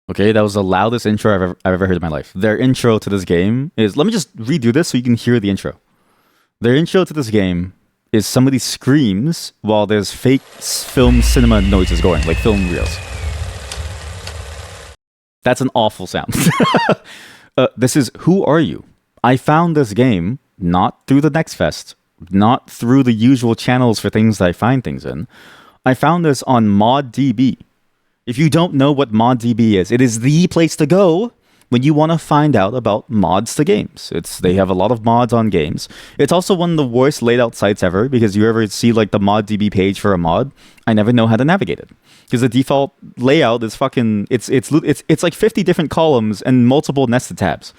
Okay, that was the loudest intro I've ever heard in my life. Their intro to this game is. Let me just redo this so you can hear the intro. Their intro to this game is somebody screams while there's fake film cinema noises going, like film reels. That's an awful sound. This is Who Are You? I found this game not through the Next Fest, not through the usual channels for things that I find things in. I found this on ModDB. If you don't know what ModDB is, it is the place to go when you want to find out about mods to games. They have a lot of mods on games. It's also one of the worst laid out sites ever because you ever see like the ModDB page for a mod, I never know how to navigate it because the default layout is fucking it's like 50 different columns and multiple nested tabs.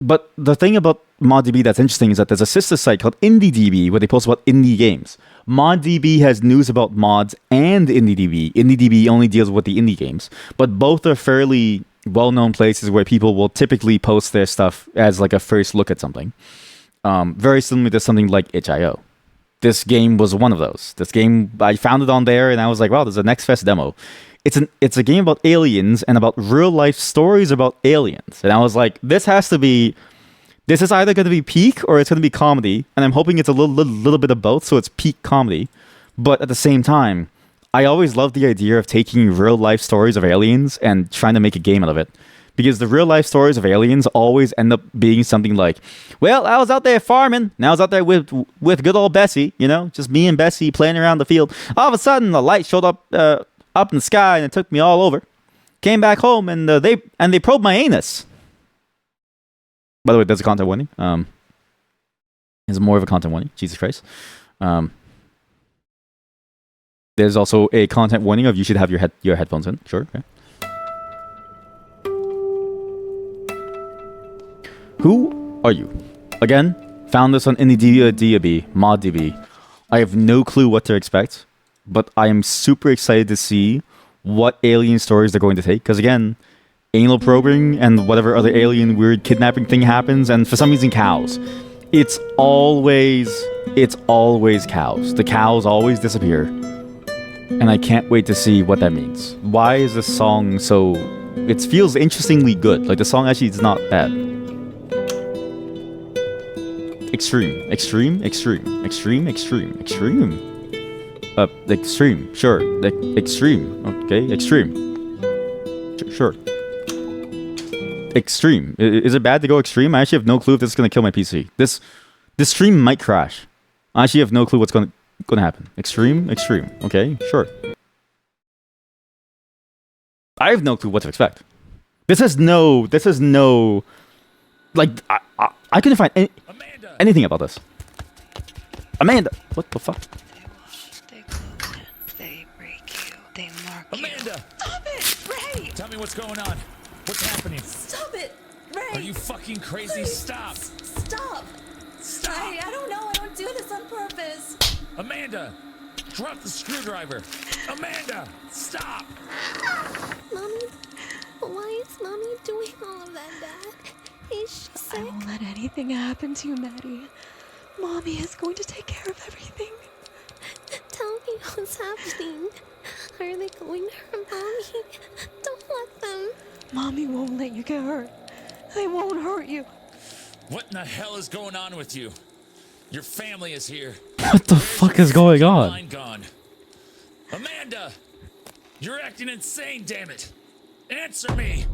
But the thing about ModDB that's interesting is that there's a sister site called IndieDB where they post about indie games. ModDB has news about mods and IndieDB. IndieDB only deals with the indie games, but both are fairly well-known places where people will typically post their stuff as like a first look at something. Very similar to something like itch.io. This game was one of those. This game, I found it on there and I was like, wow, there's a Next Fest demo. It's a game about aliens and about real life stories about aliens. And I was like, this is either going to be peak or it's going to be comedy. And I'm hoping it's a little bit of both, so it's peak comedy. But at the same time, I always loved the idea of taking real life stories of aliens and trying to make a game out of it. Because the real life stories of aliens always end up being something like, well, I was out there farming, and I was out there with good old Bessie, just me and Bessie playing around the field. All of a sudden, the light showed up in the sky and it took me all over. Came back home and they probed my anus. By the way, there's a content warning. It's more of a content warning. Jesus Christ. There's also a content warning of you should have your headphones in. Sure. Okay. Who are you? Again, found this on IndieDB, ModDB. I have no clue what to expect, but I am super excited to see what alien stories they're going to take. Because again, anal probing and whatever other alien weird kidnapping thing happens, and for some reason cows. It's always cows. The cows always disappear. And I can't wait to see what that means. Why is this song so... It feels interestingly good. Like the song actually is not bad. Extreme. Extreme. Sure. Extreme. Okay. Extreme. Sure. Extreme. Is it bad to go extreme? I actually have no clue if this is going to kill my PC. This stream might crash. I actually have no clue what's going to happen. Extreme. Okay. Sure. I have no clue what to expect. This is no... Like, I couldn't find anything about this. Amanda! What the fuck? They close in, they break you, they mark Amanda! you. Stop it, Ray! Tell me what's going on. What's happening? Stop it, Ray! Are you fucking crazy? Please. Stop! Stop! Stop! Ray, I don't know, I don't do this on purpose. Amanda! Drop the screwdriver! Amanda! Stop! Mommy? Why is Mommy doing all of that, Dad? Is she sick? I won't let anything happen to you, Maddie. Mommy is going to take care of everything. Tell me what's happening. Are they going to hurt Mommy? Don't let them. Mommy won't let you get hurt. They won't hurt you. What in the hell is going on with you? Your family is here. What the fuck is going on? Mind gone. Amanda! You're acting insane, damn it! Answer me!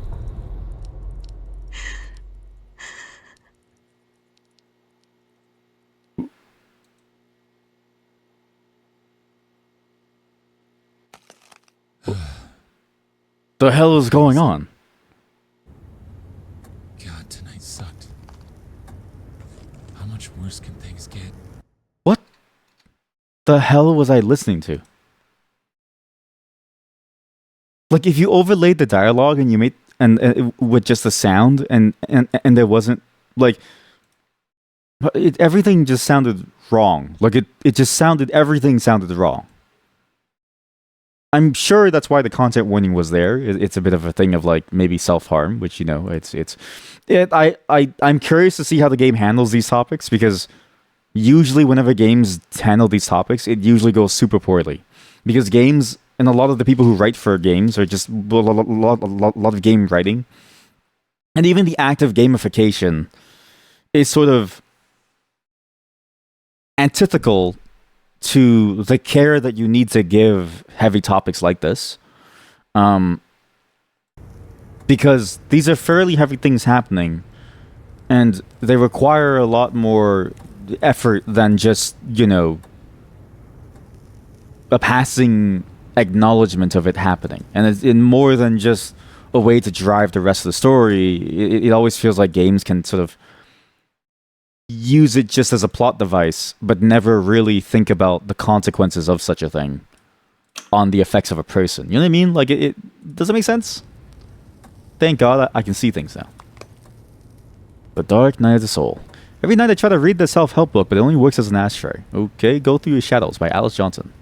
The hell is going on? God, tonight sucked. How much worse can things get? What the hell was I listening to? Like, if you overlaid the dialogue and you made with just the sound and there wasn't like everything just sounded wrong. Like everything sounded wrong. I'm sure that's why the content warning was there. It's a bit of a thing of like maybe self-harm, which I'm curious to see how the game handles these topics, because usually whenever games handle these topics, it usually goes super poorly, because games and a lot of the people who write for games are just a lot of game writing, and even the act of gamification is sort of antithetical to the care that you need to give heavy topics like this, because these are fairly heavy things happening, and they require a lot more effort than just, you know, a passing acknowledgement of it happening. And it's in more than just a way to drive the rest of the story. It always feels like games can sort of use it just as a plot device, but never really think about the consequences of such a thing on the effects of a person. You know what I mean? Like, it does it make sense? Thank God I can see things now. The Dark Night of the Soul. Every night I try to read the self-help book, but it only works as an ashtray. Okay, Go Through Your Shadows by Alice Johnson.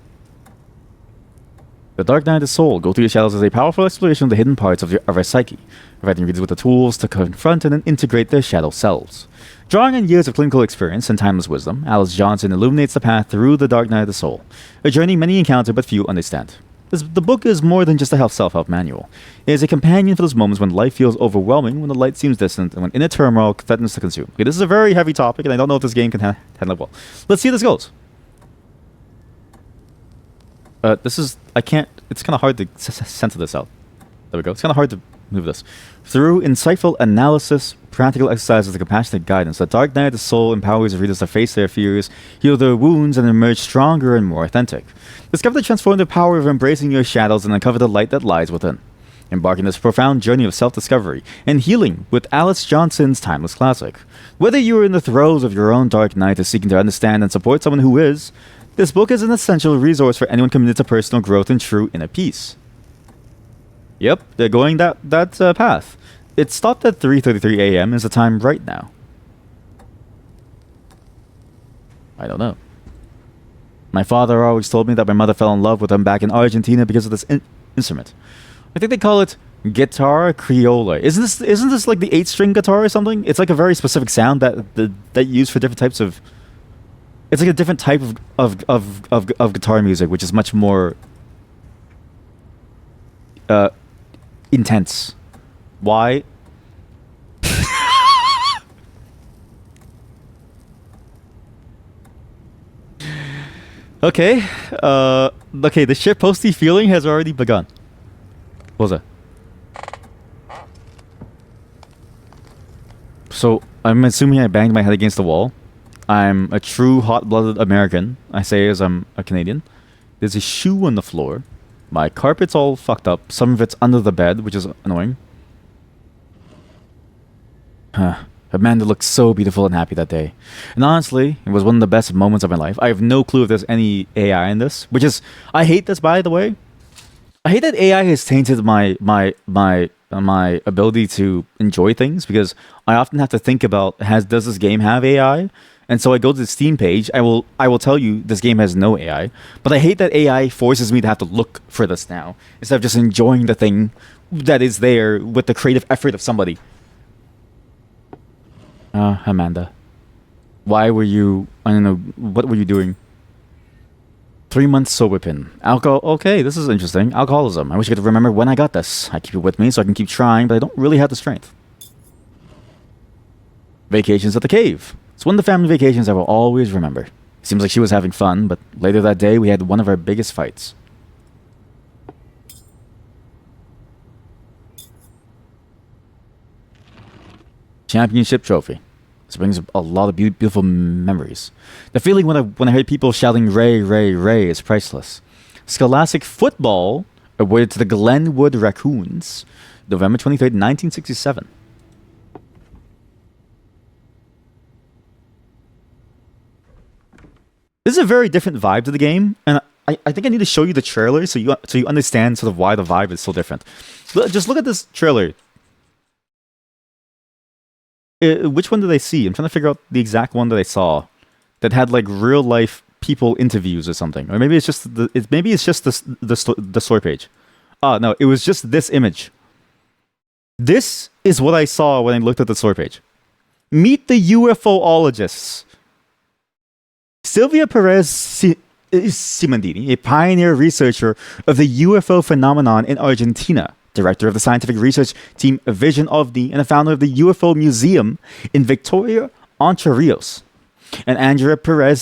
The Dark Night of the Soul, Go Through Your Shadows, is a powerful exploration of the hidden parts of our psyche, providing readers with the tools to confront and then integrate their shadow selves. Drawing on years of clinical experience and timeless wisdom, Alice Johnson illuminates the path through the Dark Night of the Soul, a journey many encounter but few understand. The book is more than just a self-help manual. It is a companion for those moments when life feels overwhelming, when the light seems distant, and when inner turmoil threatens to consume. Okay, this is a very heavy topic, and I don't know if this game can handle it well. Let's see how this goes. It's kind of hard to censor this out. There we go. It's kind of hard to move this. Through insightful analysis, practical exercises, and compassionate guidance, the Dark Night of the Soul empowers readers to face their fears, heal their wounds, and emerge stronger and more authentic. Discover the transformative power of embracing your shadows and uncover the light that lies within. Embark on this profound journey of self-discovery and healing with Alice Johnson's timeless classic. Whether you are in the throes of your own dark night or seeking to understand and support someone who is, this book is an essential resource for anyone committed to personal growth and true inner peace. Yep, they're going that path. It stopped at 3:33 a.m. is the time right now. I don't know. My father always told me that my mother fell in love with him back in Argentina because of this instrument. I think they call it guitar criolla. Isn't this like the 8-string guitar or something? It's like a very specific sound that you use for different types of. It's like a different type of guitar music, which is much more intense. Why? Okay. Okay, the shitposty feeling has already begun. What was that? So, I'm assuming I banged my head against the wall. I'm a true hot-blooded American. I say as I'm a Canadian. There's a shoe on the floor. My carpet's all fucked up. Some of it's under the bed, which is annoying. Amanda looked so beautiful and happy that day. And honestly, it was one of the best moments of my life. I have no clue if there's any AI in this, which is... I hate this, by the way. I hate that AI has tainted my ability to enjoy things, because I often have to think about, does this game have AI? And so I go to the Steam page. I will tell you this game has no AI. But I hate that AI forces me to have to look for this now, instead of just enjoying the thing that is there with the creative effort of somebody. Amanda. Why were you... I don't know. What were you doing? 3 months sober pin. Alcohol... Okay, this is interesting. Alcoholism. I wish I could remember when I got this. I keep it with me so I can keep trying, but I don't really have the strength. Vacations at the cave. It's one of the family vacations I will always remember. It seems like she was having fun, but later that day we had one of our biggest fights. Championship trophy. This brings a lot of beautiful memories. The feeling when I heard people shouting "Ray, Ray, Ray" is priceless. Scholastic football awarded to the Glenwood Raccoons, November 23rd, 1967. This is a very different vibe to the game, and I think I need to show you the trailer so you understand sort of why the vibe is so different. Just look at this trailer. Which one did I see? I'm trying to figure out the exact one that I saw that had like real life people interviews or something, or maybe it's just the story page. No, it was just this image. This is what I saw when I looked at the story page. Meet the UFOologists. Sylvia Perez Simandini, a pioneer researcher of the UFO phenomenon in Argentina, director of the scientific research team Vision OVNI, and a founder of the UFO Museum in Victoria, Entre Rios. And Andrea Perez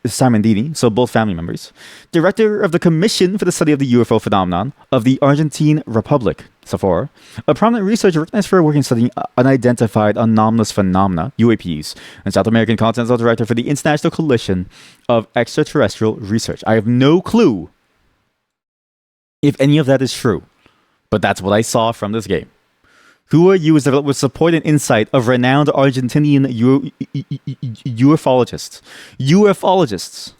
Simandini, so both family members, director of the Commission for the Study of the UFO Phenomenon of the Argentine Republic, SAFOR, a prominent researcher recognized for her work in studying unidentified anomalous phenomena, UAPs, and South American Continental Director for the International Coalition of Extraterrestrial Research. I have no clue if any of that is true, but that's what I saw from this game. Who Are You is developed with support and insight of renowned Argentinian ufologists. Ufologists.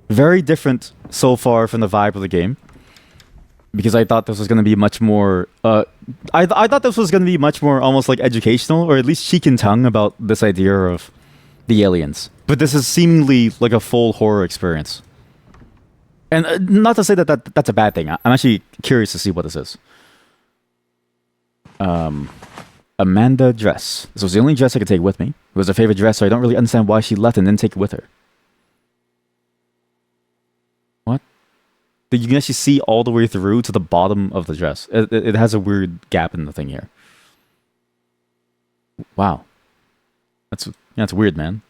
Very different so far from the vibe of the game, because I thought this was going to be much more. I thought this was going to be much more almost like educational, or at least cheek and tongue about this idea of the aliens. But this is seemingly like a full horror experience. And not to say that that's a bad thing. I'm actually curious to see what this is. Amanda dress. This was the only dress I could take with me. It was her favorite dress, so I don't really understand why she left and didn't take it with her. What? You can actually see all the way through to the bottom of the dress. It has a weird gap in the thing here. Wow. That's weird, man.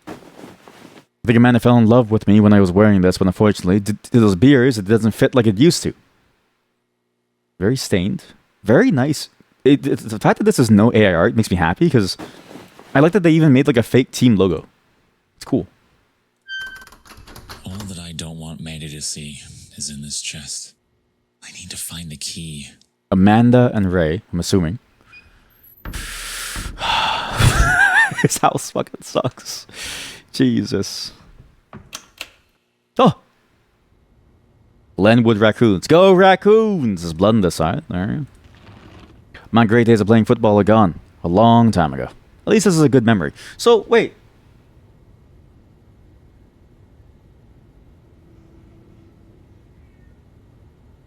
I think Amanda fell in love with me when I was wearing this, but unfortunately, to those beers, it doesn't fit like it used to. Very stained. Very nice. The fact that this is no AI art makes me happy, because I like that they even made like a fake team logo. It's cool. All that I don't want Mandy to see is in this chest. I need to find the key. Amanda and Ray, I'm assuming. This house fucking sucks. Jesus. Oh! Glenwood Raccoons. Go Raccoons! There's blood in this side. Alright. My great days of playing football are gone. A long time ago. At least this is a good memory. So, wait.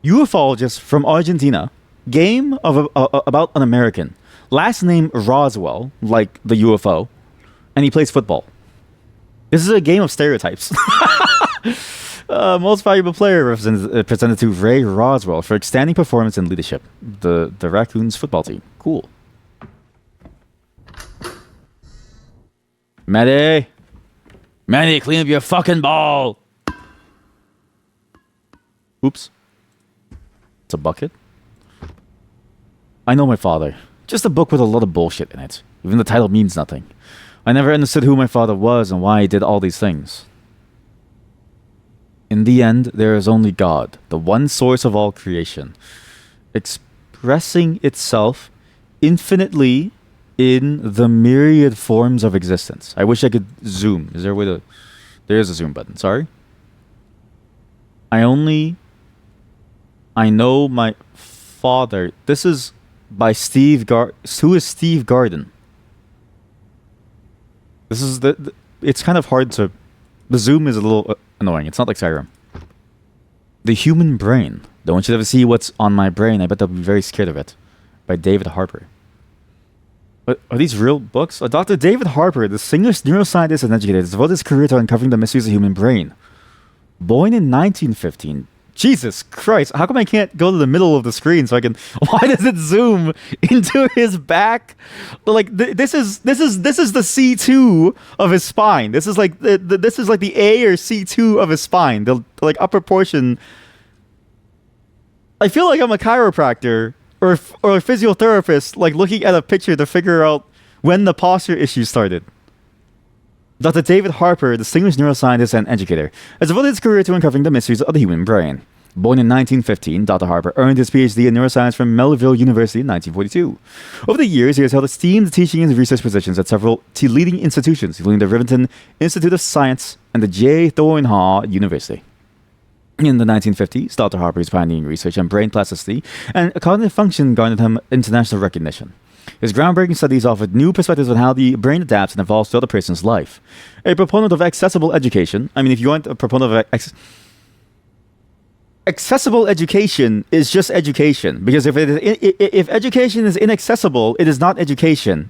Ufologist from Argentina. Game of about an American. Last name Roswell, like the UFO. And he plays football. This is a game of stereotypes. Most valuable player presented to Ray Roswell for outstanding performance and leadership. The Raccoons football team. Cool. Maddie! Maddie, clean up your fucking ball! Oops. It's a bucket. I Know My Father. Just a book with a lot of bullshit in it. Even the title means nothing. I never understood who my father was and why he did all these things. In the end, there is only God, the one source of all creation, expressing itself infinitely in the myriad forms of existence. I wish I could zoom. Is there a way to... There is a zoom button, sorry. I Know My Father. This is by Steve Who is Steve Garden? This is it's kind of hard to... The zoom is a little annoying. It's not like Skyrim. The Human Brain. Don't want you to ever see what's on my brain. I bet they'll be very scared of it. By David Harper. But are these real books? Dr. David Harper, the distinguished neuroscientist and educator, devoted his career to uncovering the mysteries of the human brain. Born in 1915. Jesus Christ, how come I can't go to the middle of the screen so I can... Why does it zoom into his back? Like, this is the C2 of his spine. This is like this is like the A or C2 of his spine. The like upper portion. I feel like I'm a chiropractor or a physiotherapist, like looking at a picture to figure out when the posture issue started. Dr. David Harper, distinguished neuroscientist and educator, has devoted his career to uncovering the mysteries of the human brain. Born in 1915, Dr. Harper earned his PhD in neuroscience from Melville University in 1942. Over the years, he has held esteemed teaching and research positions at several leading institutions, including the Rivington Institute of Science and the J. Thorne Hall University. In the 1950s, Dr. Harper's pioneering research on brain plasticity and cognitive function garnered him international recognition. His groundbreaking studies offered new perspectives on how the brain adapts and evolves throughout a person's life. A proponent of accessible education, I mean, if you want a proponent of accessible education is just education. Because if education is inaccessible, it is not education.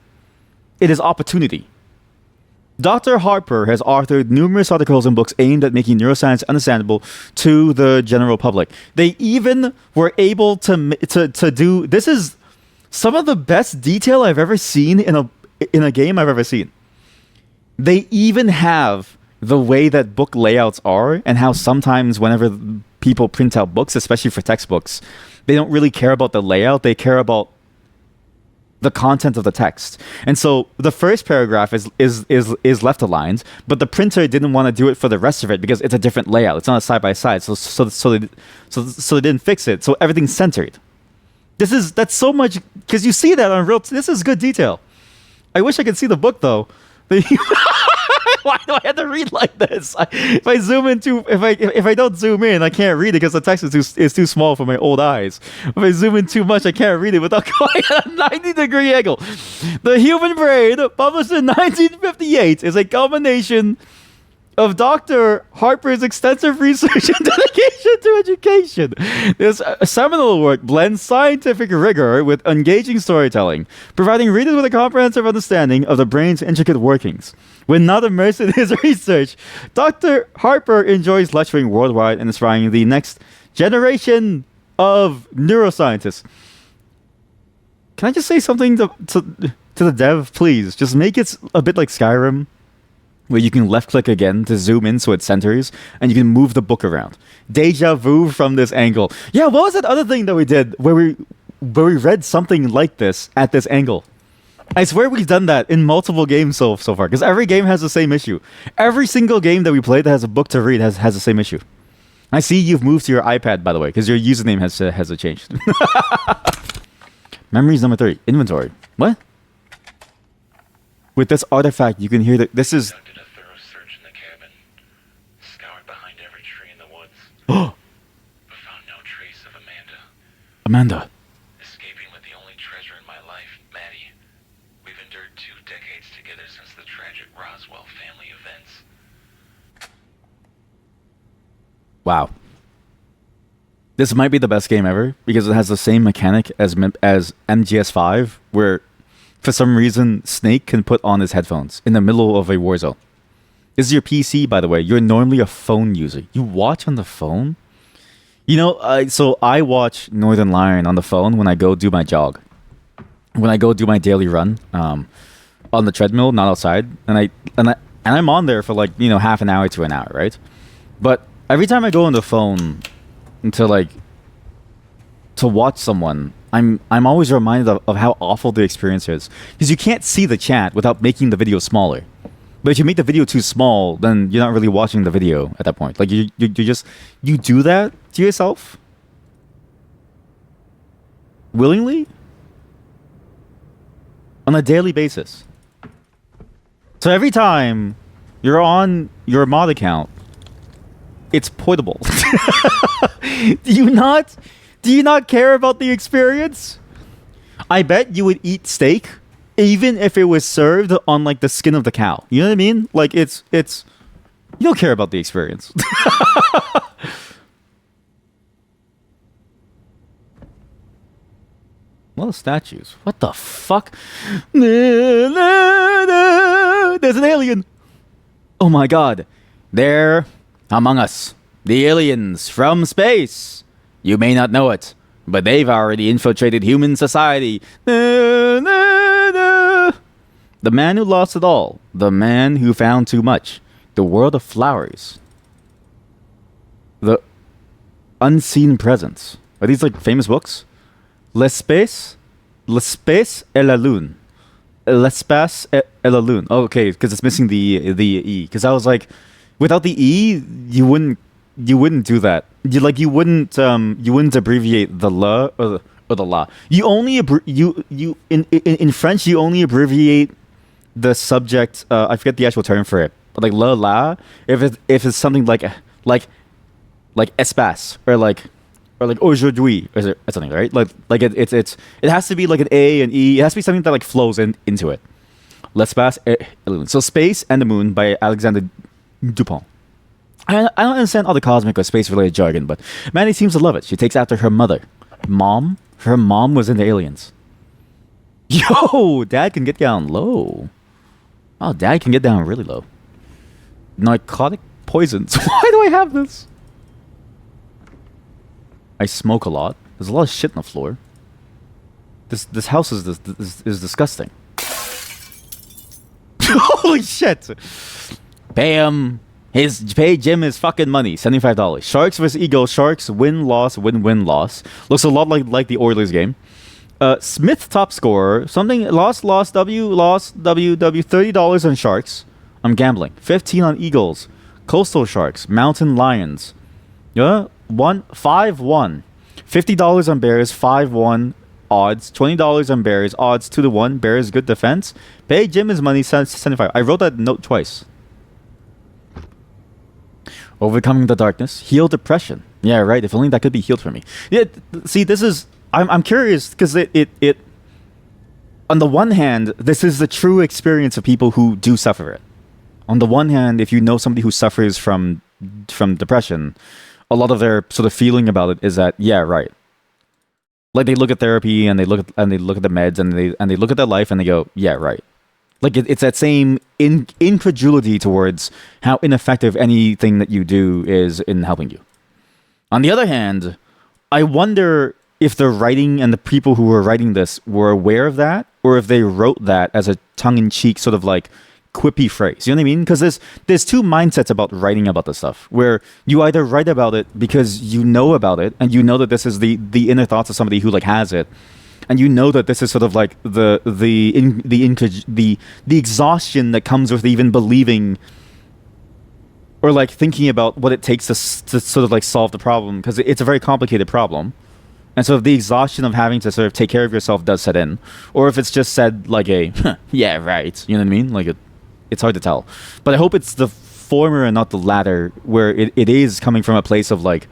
It is opportunity. Dr. Harper has authored numerous articles and books aimed at making neuroscience understandable to the general public. They even were able to do this is some of the best detail I've ever seen in a game I've ever seen. They even have the way that book layouts are, and how sometimes whenever people print out books, especially for textbooks, they don't really care about the layout, they care about the content of the text. And so the first paragraph is left aligned, but the printer didn't want to do it for the rest of it because it's a different layout. It's not a side by side. So they didn't fix it. So everything's centered. That's so much, because you see that on real. This is good detail. I wish I could see the book though. Why do I have to read like this? If I don't zoom in, I can't read it because the text is too small for my old eyes. If I zoom in too much, I can't read it without going at a 90-degree angle. The Human Brain, published in 1958, is a culmination of Dr. Harper's extensive research and dedication to education. This seminal work blends scientific rigor with engaging storytelling, providing readers with a comprehensive understanding of the brain's intricate workings. When not immersed in his research, Dr. Harper enjoys lecturing worldwide and inspiring the next generation of neuroscientists. Can I just say something to the dev, please? Just make it a bit like Skyrim, where you can left click again to zoom in so it centers, and you can move the book around. Deja vu from this angle. Yeah, what was that other thing that we did where we read something like this at this angle? I swear we've done that in multiple games so far, because every game has the same issue. Every single game that we play that has a book to read has the same issue. I see you've moved to your iPad, by the way, because your username has changed. Memories number 3. Inventory. What? With this artifact, you can hear that this is... Conducted a thorough search in the cabin. Scoured behind every tree in the woods. Oh! But found no trace of Amanda. Amanda. Escaping with the only treasure in my life, Maddie. We've endured 2 decades together since the tragic Roswell family events. Wow. This might be the best game ever, because it has the same mechanic as MGS5, where for some reason Snake can put on his headphones in the middle of a war zone. This is your PC, by the way. You're normally a phone user. You watch on the phone? You know, so I watch Northern Lion on the phone when I go do my jog. When I go do my daily run on the treadmill, not outside. And I'm on there for like, half an hour to an hour, right? But every time I go on the phone to watch someone, I'm always reminded of how awful the experience is, because you can't see the chat without making the video smaller. But if you make the video too small, then you're not really watching the video at that point. Like you do that to yourself willingly on a daily basis. So every time you're on your mod account, it's portable. Do you not care about the experience? I bet you would eat steak even if it was served on like the skin of the cow. You know what I mean? Like it's you don't care about the experience. A lot of statues. What the fuck? There's an alien. Oh my god. They're among us. The aliens from space. You may not know it, but they've already infiltrated human society. The man who lost it all. The man who found too much. The world of flowers. The unseen presence. Are these like famous books? L'espace et la lune. L'espace et la lune. Oh, okay, because it's missing the E. Because I was like, without the E, you wouldn't do that. You wouldn't abbreviate the la or the la. You only in French you only abbreviate the subject. I forget the actual term for it, but like la if it's something like espace or like aujourd'hui or something, right? Like it has to be like an A and E. It has to be something that like flows into it. L'espace et la lune. So Space and the Moon by Alexander Dupont. I don't understand all the cosmic or space-related jargon, but Maddie seems to love it. She takes after her mother. Mom? Her mom was into aliens. Yo, Dad can get down low. Oh, Dad can get down really low. Narcotic poisons. Why do I have this? I smoke a lot. There's a lot of shit on the floor. This house is disgusting. Holy shit! Pay Jim his fucking money. $75. Sharks versus Eagles. Sharks win loss win loss. Looks a lot like the Oilers game. Smith top scorer. Something lost W. $30 on Sharks. I'm gambling. 15 on Eagles. Coastal Sharks. Mountain Lions. Yeah, 5-1. $50 on Bears. 5-1 odds. $20 on Bears. Odds 2-1. Bears good defense. Pay Jim his money. 75. I wrote that note twice. Overcoming the darkness. Heal depression. Yeah, right. If only that could be healed for me. Yeah. See, this is. I'm curious because it. On the one hand, this is the true experience of people who do suffer it. On the one hand, if you know somebody who suffers from depression, a lot of their sort of feeling about it is that, yeah, right. Like they look at therapy and they look at the meds and they look at their life and they go, yeah, right. Like it's that same incredulity towards how ineffective anything that you do is in helping you. On the other hand, I wonder if the writing and the people who were writing this were aware of that, or if they wrote that as a tongue-in-cheek sort of like quippy phrase. You know what I mean? Because there's two mindsets about writing about this stuff, where you either write about it because you know about it and you know that this is the inner thoughts of somebody who like has it, and you know that this is sort of like the exhaustion that comes with even believing or like thinking about what it takes to sort of like solve the problem, because it's a very complicated problem. And so if the exhaustion of having to sort of take care of yourself does set in, or if it's just said like a, yeah, right, you know what I mean? Like it's hard to tell. But I hope it's the former and not the latter, where it is coming from a place of like,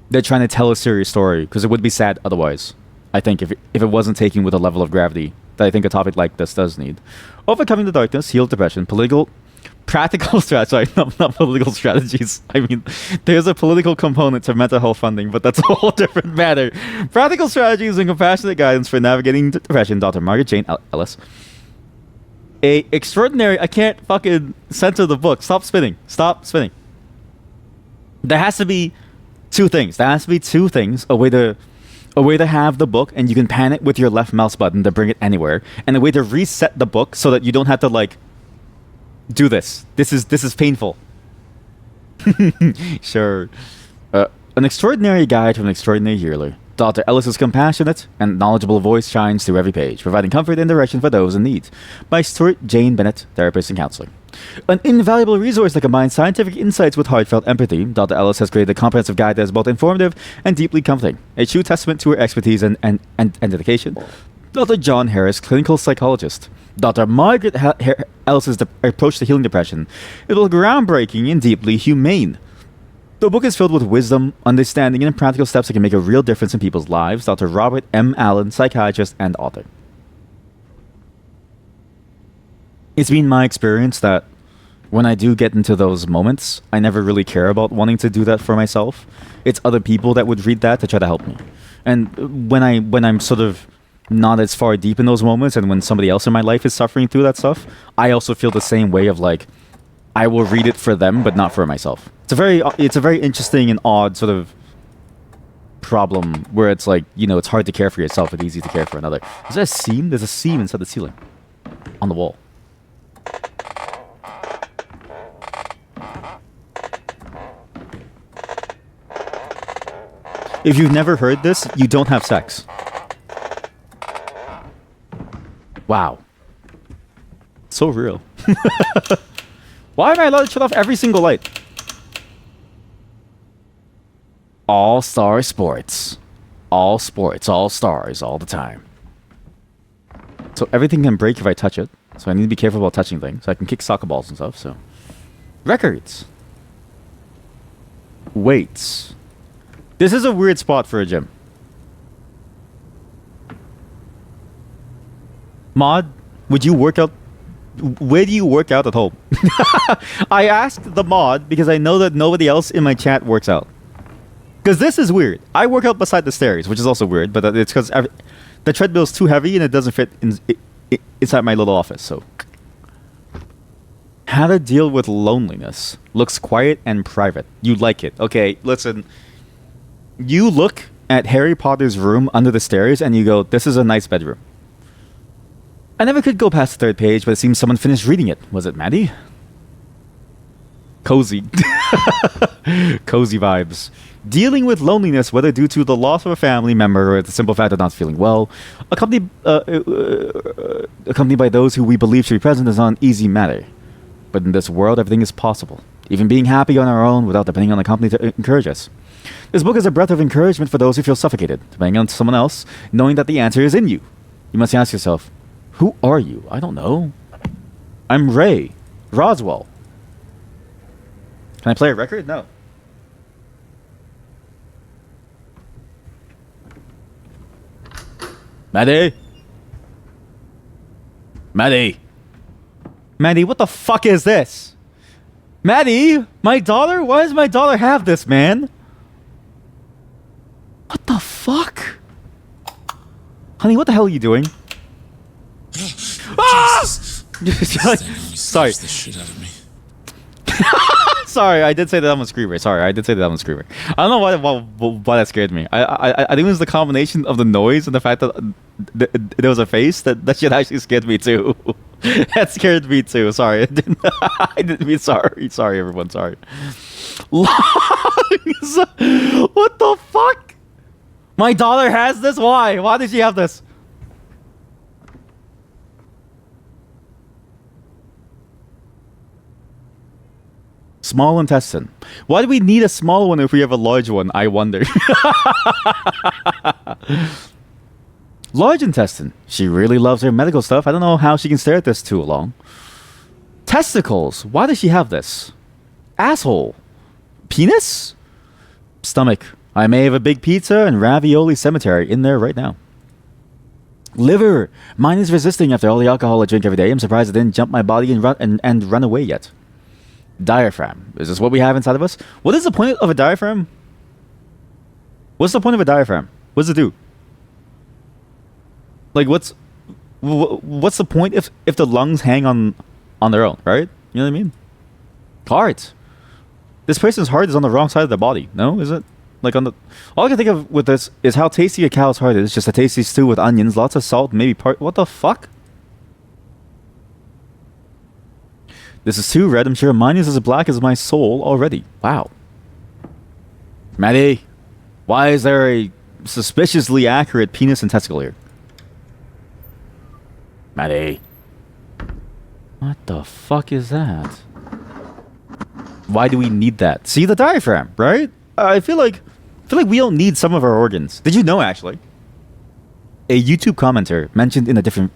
they're trying to tell a serious story, because it would be sad otherwise, I think, if it wasn't taken with a level of gravity that I think a topic like this does need. Overcoming the darkness, heal depression, practical strategies, not political strategies. I mean, there's a political component to mental health funding, but that's a whole different matter. Practical strategies and compassionate guidance for navigating depression, Dr. Margaret Jane Ellis. A extraordinary... I can't fucking censor the book. Stop spinning. There has to be two things. A way to have the book and you can pan it with your left mouse button to bring it anywhere, and a way to reset the book so that you don't have to like do this. This is painful. Sure. An extraordinary guide from an extraordinary healer. Dr. Ellis's compassionate and knowledgeable voice shines through every page, providing comfort and direction for those in need. By Stuart Jane Bennett, therapist and counselor. An invaluable resource that combines scientific insights with heartfelt empathy, Dr. Ellis has created a comprehensive guide that is both informative and deeply comforting. A true testament to her expertise and dedication. Dr. John Harris, clinical psychologist. Dr. Margaret Ellis's approach to healing depression is both groundbreaking and deeply humane. The book is filled with wisdom, understanding, and practical steps that can make a real difference in people's lives. Dr. Robert M. Allen, psychiatrist and author. It's been my experience that when I do get into those moments, I never really care about wanting to do that for myself. It's other people that would read that to try to help me. And when I'm sort of not as far deep in those moments, and when somebody else in my life is suffering through that stuff, I also feel the same way of like, I will read it for them, but not for myself. It's a very interesting and odd sort of problem where it's like, you know, it's hard to care for yourself, but easy to care for another. Is there a seam? There's a seam inside the ceiling. On the wall. If you've never heard this, you don't have sex. Wow. So real. Why am I allowed to shut off every single light? All-star sports. All sports, all stars, all the time. So everything can break if I touch it. So I need to be careful about touching things. So I can kick soccer balls and stuff, so. Records. Weights. This is a weird spot for a gym. Mod, would you work out? Where do you work out at home? I asked the mod because I know that nobody else in my chat works out. Because this is weird. I work out beside the stairs, which is also weird, but it's because the treadmill is too heavy and it doesn't fit inside my little office, so. How to deal with loneliness. Looks quiet and private. You like it. Okay, listen. You look at Harry Potter's room under the stairs and you go, this is a nice bedroom. I never could go past the third page, but it seems someone finished reading it. Was it Maddie? Cozy. Cozy vibes. Dealing with loneliness, whether due to the loss of a family member or the simple fact of not feeling well, accompanied by those who we believe should be present, is not an easy matter. But in this world, everything is possible. Even being happy on our own without depending on the company to encourage us. This book is a breath of encouragement for those who feel suffocated, depending on someone else, knowing that the answer is in you. You must ask yourself, who are you? I don't know. I'm Ray Roswell. Can I play a record? No. Maddie? Maddie? Maddie, what the fuck is this? Maddie? My daughter? Why does my daughter have this, man? What the fuck? Honey, what the hell are you doing? Ah! Sorry. The shit out of me. Sorry, I did say that I'm a screamer. Sorry, I did say that I'm a screamer. I don't know why that scared me. I think it was the combination of the noise and the fact that there was a face that shit actually scared me too. That scared me too. Sorry, I didn't mean sorry. Sorry, everyone. Sorry. Lungs. What the fuck? My daughter has this. Why? Why did she have this? Small intestine. Why do we need a small one if we have a large one? I wonder. Large intestine. She really loves her medical stuff. I don't know how she can stare at this too long. Testicles. Why does she have this? Asshole. Penis? Stomach. I may have a big pizza and ravioli cemetery in there right now. Liver. Mine is resisting after all the alcohol I drink every day. I'm surprised it didn't jump my body and run away yet. Diaphragm. Is this what we have inside of us? What is the point of a diaphragm? What's the point of a diaphragm? What does it do? Like, what's the point if the lungs hang on their own, right? You know what I mean? Heart. This person's heart is on the wrong side of their body. No, is it? Like on the. All I can think of with this is how tasty a cow's heart is. Just a tasty stew with onions, lots of salt, maybe part. What the fuck? This is too red. I'm sure mine is as black as my soul already. Wow. Maddie, why is there a suspiciously accurate penis and testicle here? Maddie. What the fuck is that? Why do we need that? See the diaphragm, right? I feel like we don't need some of our organs. Did you know actually? A YouTube commenter mentioned in a different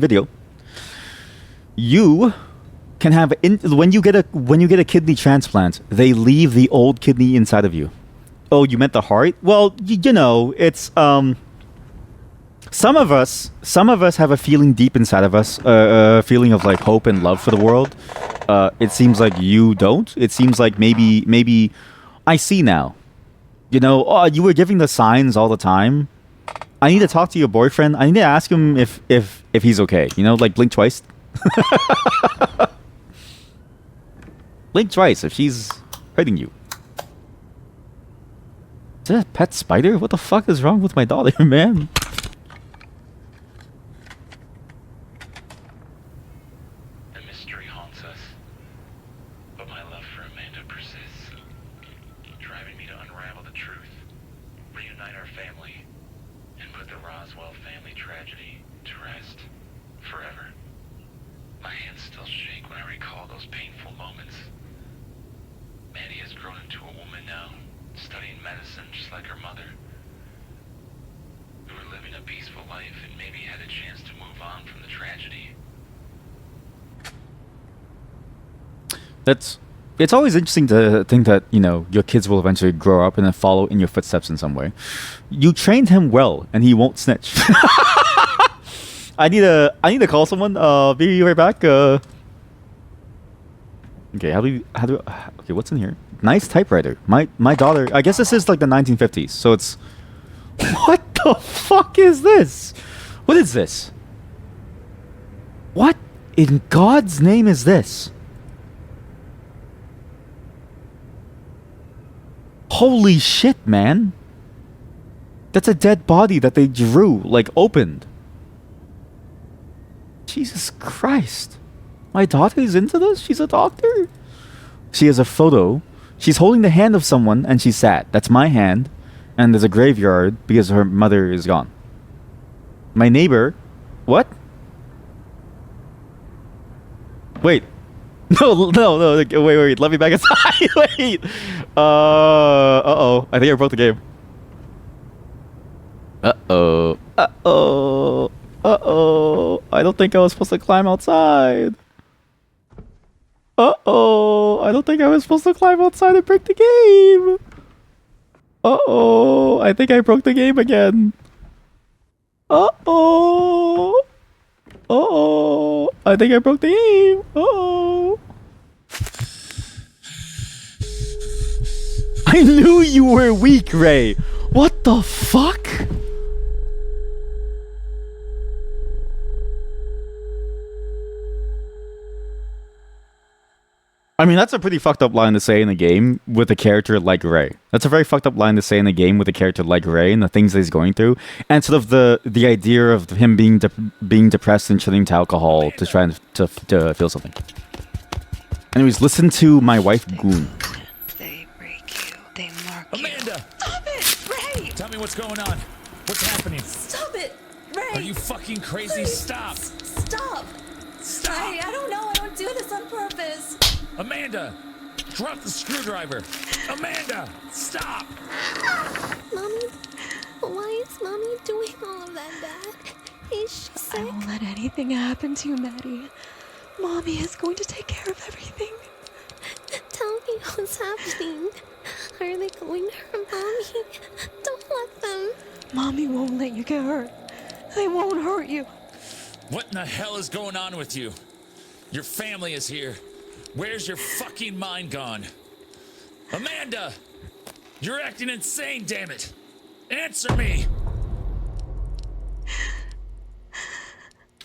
video. You can have when you get a kidney transplant, they leave the old kidney inside of you. Oh, you meant the heart? Well, you know, it's some of us have a feeling deep inside of us, a feeling of like hope and love for the world. It seems like you don't. It seems like maybe I see now. You know, oh, you were giving the signs all the time. I need to talk to your boyfriend. I need to ask him if he's okay. You know, like blink twice. Blink twice if she's hurting you. Is that a pet spider? What the fuck is wrong with my daughter, man? The mystery haunts us, but my love for Amanda persists, driving me to unravel the truth, reunite our family, and put the Roswell family tragedy to rest forever. My hands still shake when I recall those painful moments. Maddie has grown into a woman now, studying medicine just like her mother. We were living a peaceful life and maybe had a chance to move on from the tragedy. It's always interesting to think that, you know, your kids will eventually grow up and then follow in your footsteps in some way. You trained him well and he won't snitch. I need to call someone. Be right back. Okay, okay, what's in here? Nice typewriter. My daughter, I guess this is like the 1950s, so it's... What the fuck is this? What is this? What in God's name is this? Holy shit, man. That's a dead body that they drew, like opened. Jesus Christ. My daughter is into this? She's a doctor? She has a photo. She's holding the hand of someone and she's sad. That's my hand. And there's a graveyard because her mother is gone. My neighbor. What? Wait. No. Wait. Let me back inside. Wait. Uh-oh. I think I broke the game. Uh-oh. I don't think I was supposed to climb outside. I don't think I was supposed to climb outside and break the game. I think I broke the game again. I think I broke the game. I knew you were weak, Ray. What the fuck? I mean, that's a pretty fucked up line to say in a game with a character like Ray. That's a very fucked up line to say in a game with a character like Ray and the things that he's going through, and sort of the idea of him being depressed and turning to alcohol to try and to feel something. Anyways, listen to my wife Goon. They break you. They mark you. Amanda! Stop it, Ray! Tell me what's going on. What's happening? Stop it, Ray! Are you fucking crazy? Please, Stop! Stop! Stop! Ray, I don't know. I don't do this on purpose. Amanda! Drop the screwdriver! Amanda! Stop! Mommy, why is Mommy doing all of that, Dad? Is she I sick? won't let anything happen to you, Maddie. Mommy is going to take care of everything. Tell me what's happening. Are they going to hurt Mommy? Don't let them. Mommy won't let you get hurt. They won't hurt you. What in the hell is going on with you? Your family is here. Where's your fucking mind gone? Amanda! You're acting insane, damn it! Answer me!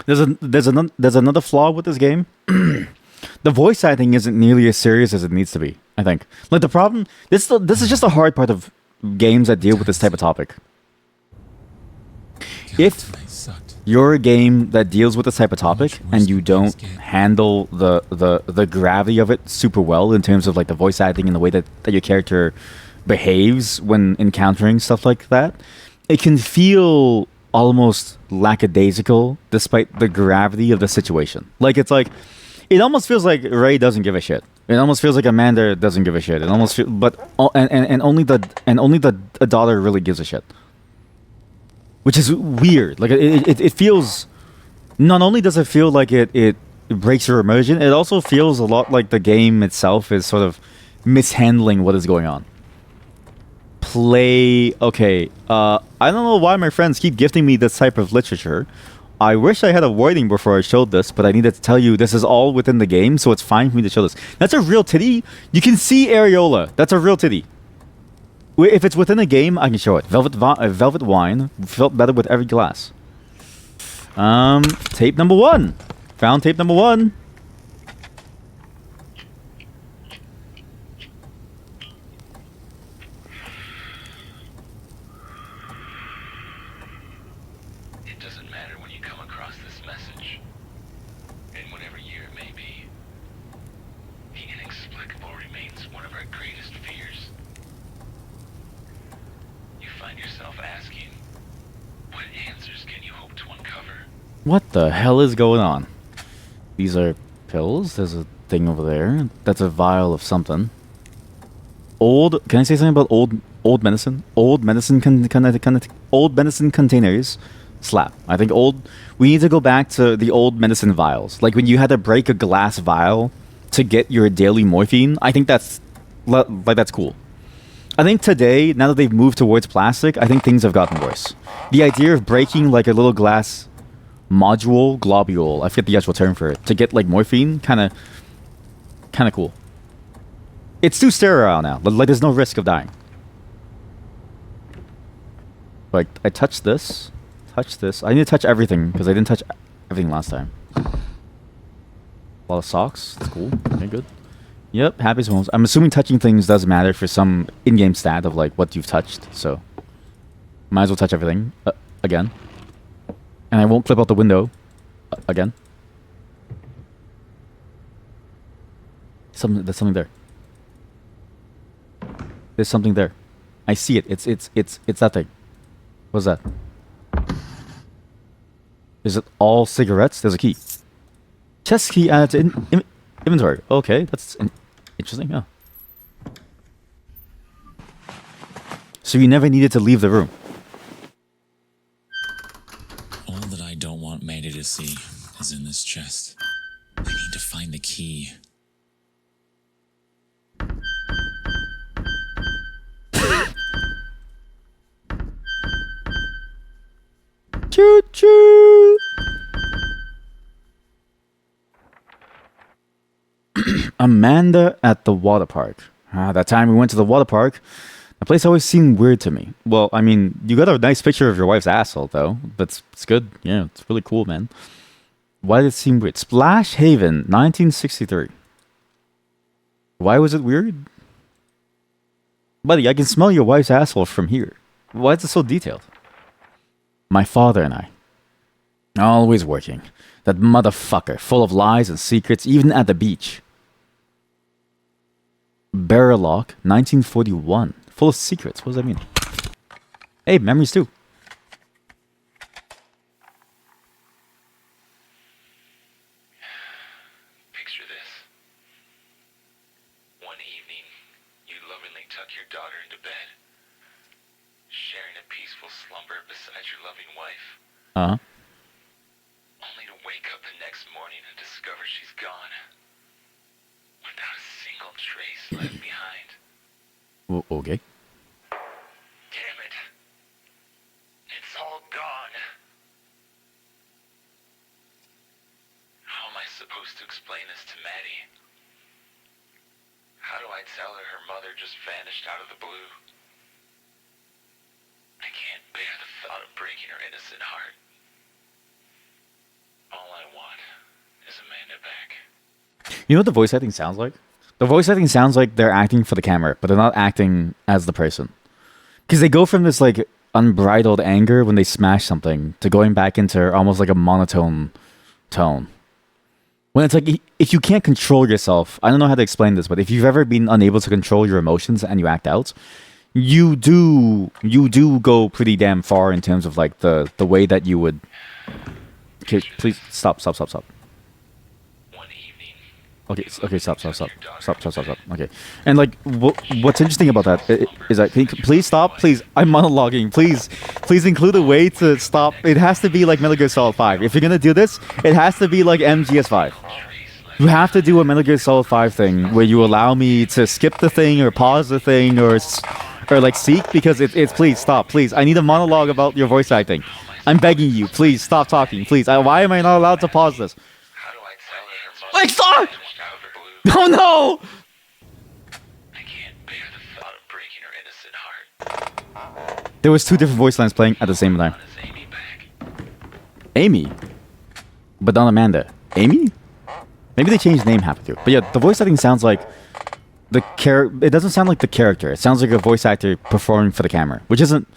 There's another flaw with this game. The voice acting isn't nearly as serious as it needs to be, I think. Like the problem, this is just a hard part of games that deal with this type of topic. If you're a game that deals with this type of topic and you don't handle the gravity of it super well in terms of like the voice acting and the way that your character behaves when encountering stuff like that, it can feel almost lackadaisical despite the gravity of the situation. Like it almost feels like Ray doesn't give a shit. It almost feels like Amanda doesn't give a shit. It almost only the daughter really gives a shit. Which is weird. Like it feels. Not only does it feel like it breaks your immersion, it also feels a lot like the game itself is sort of mishandling what is going on. Okay. I don't know why my friends keep gifting me this type of literature. I wish I had a wording before I showed this, but I needed to tell you this is all within the game, so it's fine for me to show this. That's a real titty. You can see areola. That's a real titty. If it's within a game, I can show it. Velvet wine felt better with every glass. Tape number 1. Found tape number 1. It doesn't matter when you come across this message, in whatever year it may be. The inexplicable remains one of our greatest fears. You find yourself asking, what answers can you hope to uncover? What the hell is going on? These are pills. There's a thing over there. That's a vial of something. Can I say something about old medicine? Old medicine containers. Slap. I think we need to go back to the old medicine vials. Like when you had to break a glass vial to get your daily morphine. I think that's cool. I think today, now that they've moved towards plastic, I think things have gotten worse. The idea of breaking like a little glass globule, I forget the actual term for it, to get like morphine, kind of cool. It's too sterile now. Like there's no risk of dying. Like I touched this. I need to touch everything because I didn't touch everything last time. A lot of socks. That's cool. Okay, good. Yep, happiest moments. I'm assuming touching things does matter for some in-game stat of like what you've touched. So might as well touch everything again. And I won't flip out the window again. There's something there. There's something there. I see it. It's that thing. What's that? Is it all cigarettes? There's a key. Chest key added to inventory. Okay, that's interesting. Yeah. So you never needed to leave the room. All that I don't want Mandy to see is in this chest. I need to find the key. Choo choo. Amanda at the water park. That time we went to the water park, the place always seemed weird to me. Well, I mean, you got a nice picture of your wife's asshole, though. But it's good. Yeah, it's really cool, man. Why did it seem weird? Splash Haven, 1963. Why was it weird? Buddy, I can smell your wife's asshole from here. Why is it so detailed? My father and I. Always working. That motherfucker, full of lies and secrets, even at the beach. Barrellock, 1941. Full of secrets. What does that mean? Hey, memories too. Picture this. One evening, you lovingly tuck your daughter into bed, sharing a peaceful slumber beside your loving wife, Uh-huh. only to wake up the next morning and discover she's gone, without a single trace left behind. Okay. Damn it. It's all gone. How am I supposed to explain this to Maddie? How do I tell her her mother just vanished out of the blue? I can't bear the thought of breaking her innocent heart. All I want is Amanda back. You know what the voice acting sounds like? The voice acting sounds like they're acting for the camera, but they're not acting as the person. Because they go from this like unbridled anger when they smash something to going back into almost like a monotone tone. When it's like, if you can't control yourself, I don't know how to explain this, but if you've ever been unable to control your emotions and you act out, you do go pretty damn far in terms of like the way that you would. Okay, please stop. One evening, Okay, stop. Okay, and like, what's interesting about that is that, can you please stop? Please, I'm monologuing. Please include a way to stop. It has to be like Metal Gear Solid 5. If you're gonna do this, it has to be like MGS5. You have to do a Metal Gear Solid 5 thing where you allow me to skip the thing or pause the thing or like seek, because it's please stop. Please, I need a monologue about your voice acting. I'm begging you, please stop talking. Please, why am I not allowed to pause this? how do I tell her her mother Like, stop! vanished out of the blue? Oh no! I can't bear the thought of breaking her innocent heart. There was two different voice lines playing at the same time. Is Amy back? Amy, but not Amanda. Amy? Maybe they changed name halfway through. But yeah, the voice acting sounds like it doesn't sound like the character. It sounds like a voice actor performing for the camera, which isn't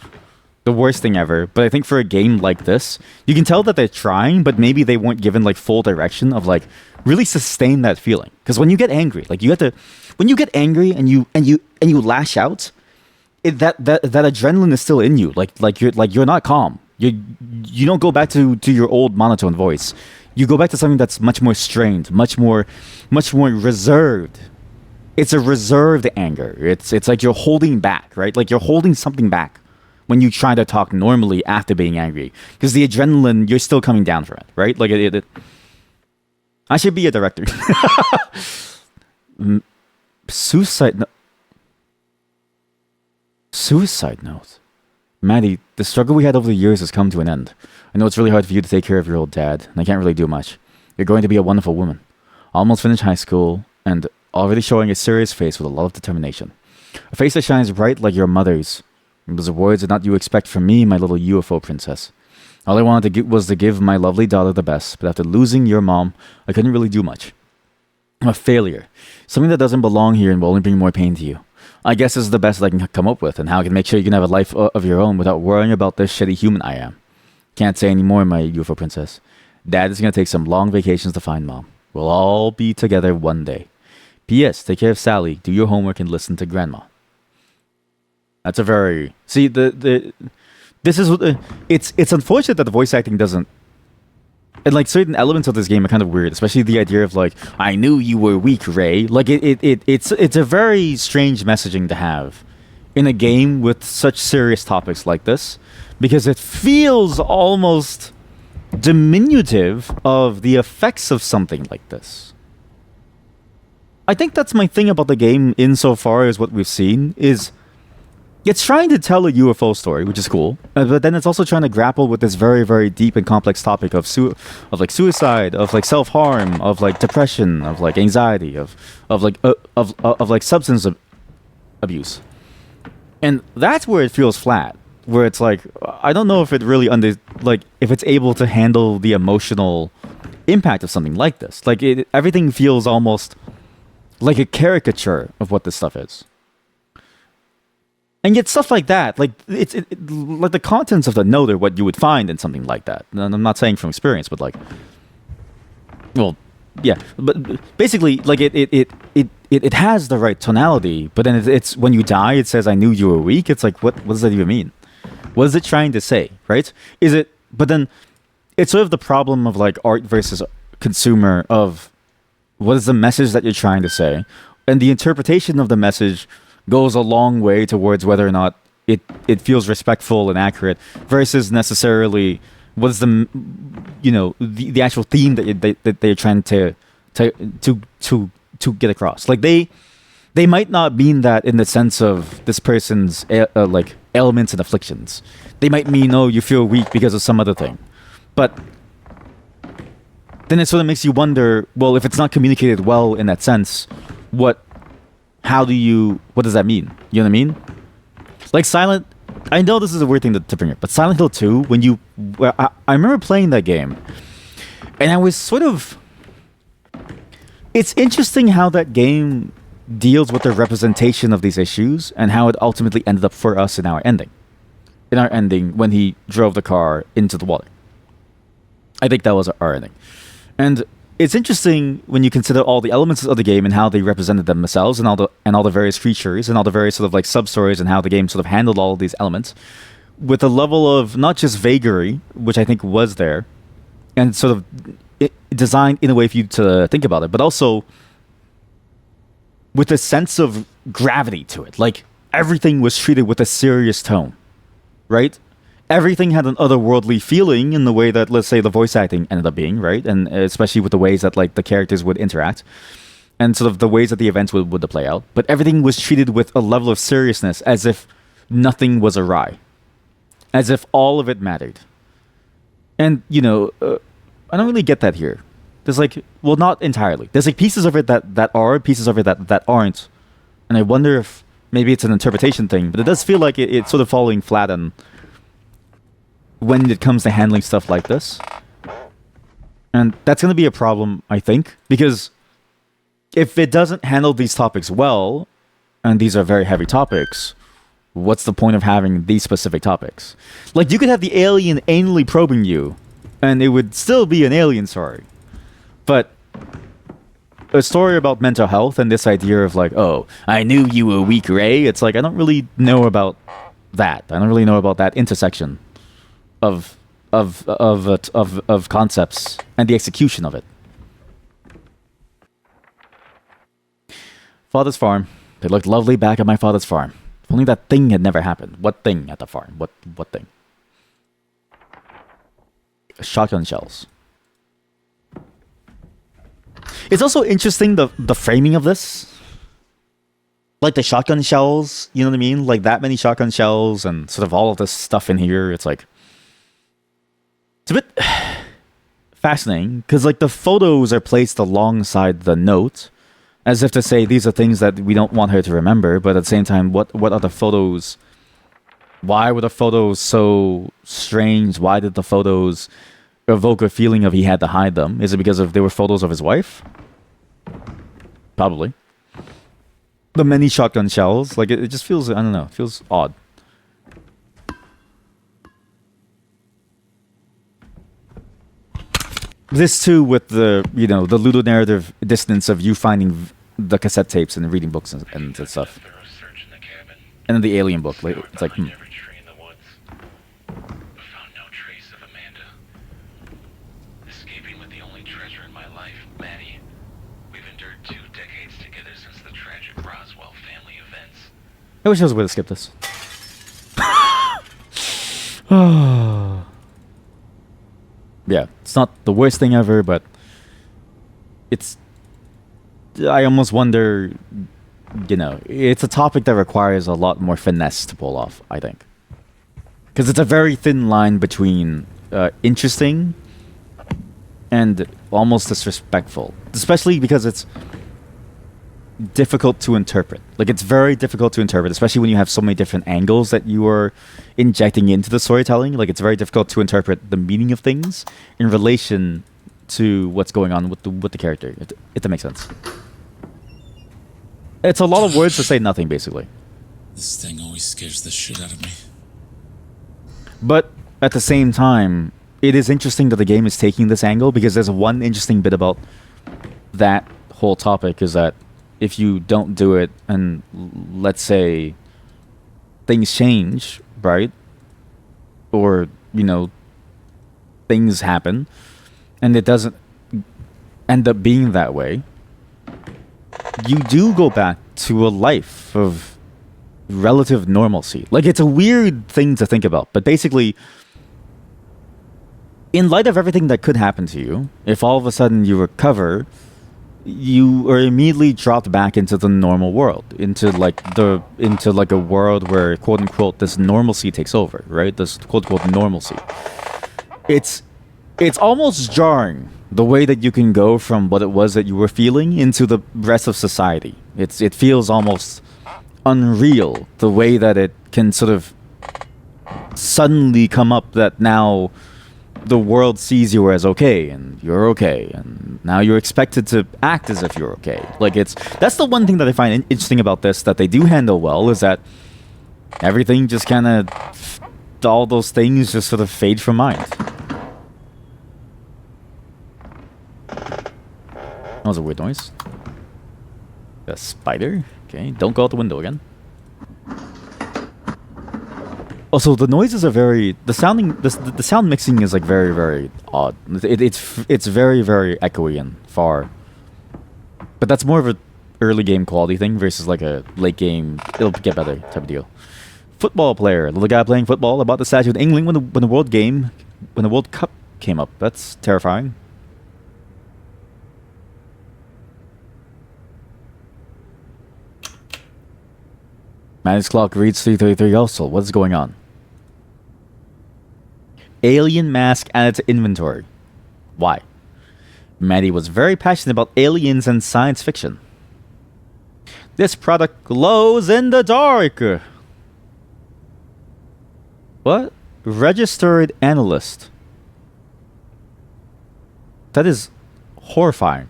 the worst thing ever. But I think for a game like this, you can tell that they're trying, but maybe they weren't given like full direction of like really sustain that feeling. Because when you get angry, like when you get angry and you lash out, that adrenaline is still in you. Like you're not calm. You don't go back to your old monotone voice. You go back to something that's much more strained, much more reserved. It's a reserved anger. It's like you're holding back, right? Like you're holding something back when you try to talk normally after being angry, because the adrenaline, you're still coming down from it, right? Like I should be a director. Suicide note. Maddie, the struggle we had over the years has come to an end. I know it's really hard for you to take care of your old dad, and I can't really do much. You're going to be a wonderful woman. Almost finished high school, and already showing a serious face with a lot of determination. A face that shines bright like your mother's. Those words are not you expect from me, my little UFO princess. All I wanted was to give my lovely daughter the best, but after losing your mom, I couldn't really do much. I'm a failure. Something that doesn't belong here and will only bring more pain to you. I guess this is the best I can come up with, and how I can make sure you can have a life of your own without worrying about this shitty human I am. Can't say any more, my beautiful princess. Dad is gonna take some long vacations to find Mom. We'll all be together one day. P.S. Take care of Sally, do your homework, and listen to Grandma. That's a very... See, this is... It's unfortunate that the voice acting doesn't... And like certain elements of this game are kind of weird, especially the idea of like, I knew you were weak, Ray. Like it's a very strange messaging to have in a game with such serious topics like this, because it feels almost diminutive of the effects of something like this. I think that's my thing about the game insofar as what we've seen is it's trying to tell a UFO story, which is cool, but then it's also trying to grapple with this very, very deep and complex topic of like suicide, of like self-harm, of like depression, of like anxiety, of like substance abuse, and that's where it feels flat. Where it's like, I don't know if it really if it's able to handle the emotional impact of something like this. Like everything feels almost like a caricature of what this stuff is. And yet stuff like that, like it's like the contents of the note are what you would find in something like that. And I'm not saying from experience, but like, well, yeah, but basically, like it has the right tonality. But then it's when you die, it says, "I knew you were weak." It's like, what does that even mean? What is it trying to say, right? Is it? But then it's sort of the problem of like art versus consumer of what is the message that you're trying to say, and the interpretation of the message goes a long way towards whether or not it feels respectful and accurate versus necessarily what is the actual theme that they're trying to get across. Like they might not mean that in the sense of this person's like ailments and afflictions. They might mean, oh, you feel weak because of some other thing, but then it sort of makes you wonder, well, if it's not communicated well in that sense, what does that mean? You know what I mean? Like I know this is a weird thing to bring up, but Silent Hill 2, I remember playing that game, and I was sort of... It's interesting how that game deals with the representation of these issues, and how it ultimately ended up for us in our ending. In our ending, when he drove the car into the water. I think that was our ending. And it's interesting when you consider all the elements of the game and how they represented themselves, and all the various creatures and all the various sort of like sub stories, and how the game sort of handled all of these elements with a level of not just vagary, which I think was there, and sort of designed in a way for you to think about it, but also with a sense of gravity to it. Like everything was treated with a serious tone, right? Everything had an otherworldly feeling in the way that, let's say, the voice acting ended up being, right? And especially with the ways that like the characters would interact, and sort of the ways that the events would play out. But everything was treated with a level of seriousness, as if nothing was awry, as if all of it mattered. And I don't really get that here. There's like, well, not entirely. There's like pieces of it that are, pieces of it that aren't, and I wonder if maybe it's an interpretation thing. But it does feel like it's sort of falling flat on when it comes to handling stuff like this. And that's going to be a problem, I think, because if it doesn't handle these topics well, and these are very heavy topics, what's the point of having these specific topics? Like, you could have the alien anally probing you, and it would still be an alien story. But a story about mental health and this idea of like, oh, I knew you were weak, Ray, it's like, I don't really know about that. I don't really know about that intersection of concepts and the execution of it. Father's farm. They looked lovely back at my father's farm. If only that thing had never happened. What thing at the farm? What thing? Shotgun shells. It's also interesting the framing of this. Like the shotgun shells, you know what I mean? Like that many shotgun shells and sort of all of this stuff in here. It's like, it's a bit fascinating because like the photos are placed alongside the note, as if to say these are things that we don't want her to remember. But at the same time, what are the photos? Why were the photos so strange? Why did the photos evoke a feeling of he had to hide them? Is it because they were photos of his wife? Probably. The many shotgun shells, like it just feels, I don't know, it feels odd. This too with the, you know, the ludonarrative dissonance of you finding the cassette tapes and reading books and stuff. Thorough search in the cabin. And then the alien book, like, Scoured it's like, behind every tree in the woods, but found no trace of Amanda. Escaping with the only treasure in my life, Maddie. We've endured 2 decades together since the tragic Roswell family events. I wish there was a way to skip this. Yeah, it's not the worst thing ever, but it's, I almost wonder, you know, it's a topic that requires a lot more finesse to pull off, I think. Because it's a very thin line between interesting and almost disrespectful. Especially because it's difficult to interpret. Like, it's very difficult to interpret, especially when you have so many different angles that you are injecting into the storytelling. Like, it's very difficult to interpret the meaning of things in relation to what's going on with the character, if that makes sense. It's a lot of words to say nothing, basically. This thing always scares the shit out of me. But at the same time, it is interesting that the game is taking this angle, because there's one interesting bit about that whole topic is that if you don't do it and let's say things change, right? Or, you know, things happen and it doesn't end up being that way, you do go back to a life of relative normalcy. Like, it's a weird thing to think about, but basically, in light of everything that could happen to you, if all of a sudden you recover, you are immediately dropped back into the normal world, into like a world where, quote unquote, this normalcy takes over, right? This quote unquote normalcy. It's almost jarring the way that you can go from what it was that you were feeling into the rest of society. It feels almost unreal the way that it can sort of suddenly come up that now the world sees you as okay and you're okay, and now you're expected to act as if you're okay. Like, that's the one thing that I find interesting about this that they do handle well, is that everything just kind of, all those things just sort of fade from mind. That was a weird noise. A spider. Okay, don't go out the window again. Also, the noises are very, the sound mixing is like very, very odd. It's very, very echoey and far. But that's more of a early game quality thing versus like a late game, it'll get better type of deal. Football player, little guy playing football about the statue in England when the World Cup came up. That's terrifying. Man's clock reads 3:33 also. What's going on? Alien mask added to inventory. Why? Maddie was very passionate about aliens and science fiction. This product glows in the dark. What? Registered analyst. That is horrifying.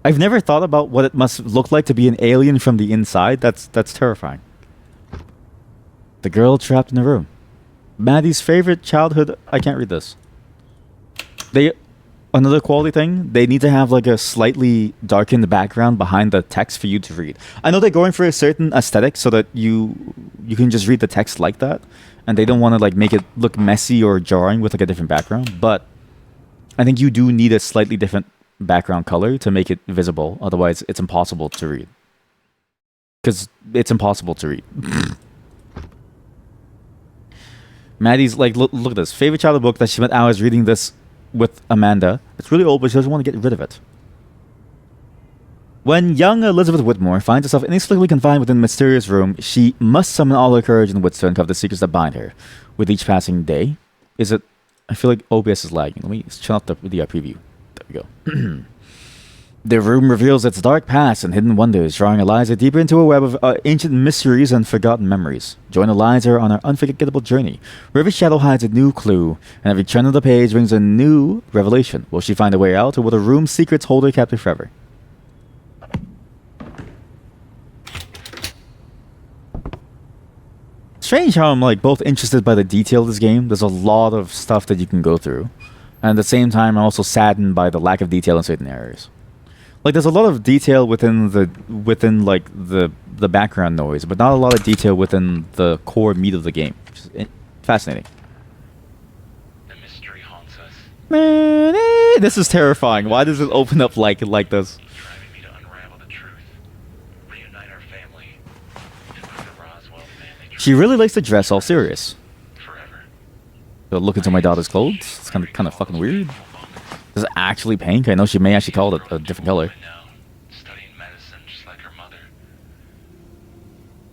I've never thought about what it must look like to be an alien from the inside. That's terrifying. The girl trapped in the room. Maddie's favorite childhood. I can't read this. Another quality thing, they need to have like a slightly darkened background behind the text for you to read. I know they're going for a certain aesthetic so that you can just read the text like that, and they don't want to like make it look messy or jarring with like a different background, but I think you do need a slightly different background color to make it visible. Otherwise, it's impossible to read. Because it's impossible to read. Maddie's like, look at this. Favorite childhood book that she spent hours reading this with Amanda. It's really old, but she doesn't want to get rid of it. When young Elizabeth Whitmore finds herself inexplicably confined within a mysterious room, she must summon all her courage and wits to uncover the secrets that bind her. With each passing day, I feel like OBS is lagging. Let me turn off the preview. There we go. The room reveals its dark past and hidden wonders, drawing Eliza deeper into a web of ancient mysteries and forgotten memories. Join Eliza on her unforgettable journey, where every shadow hides a new clue, and every turn of the page brings a new revelation. Will she find a way out, or will the room's secrets hold her captive forever? strange how I'm like both interested by the detail of this game. There's a lot of stuff that you can go through, and at the same time, I'm also saddened by the lack of detail in certain areas. Like there's a lot of detail within the background noise, but not a lot of detail within the core meat of the game. Which is fascinating. The mystery haunts us, Man, this is terrifying. Why does it open up like this? driving me to unravel the truth, reunite our family, and put the Roswell family She really likes to dress all serious. forever. So look into my daughter's clothes. It's kind of fucking weird. Is it actually pink? I know she may actually call it a different color. I know, studying medicine just like her mother.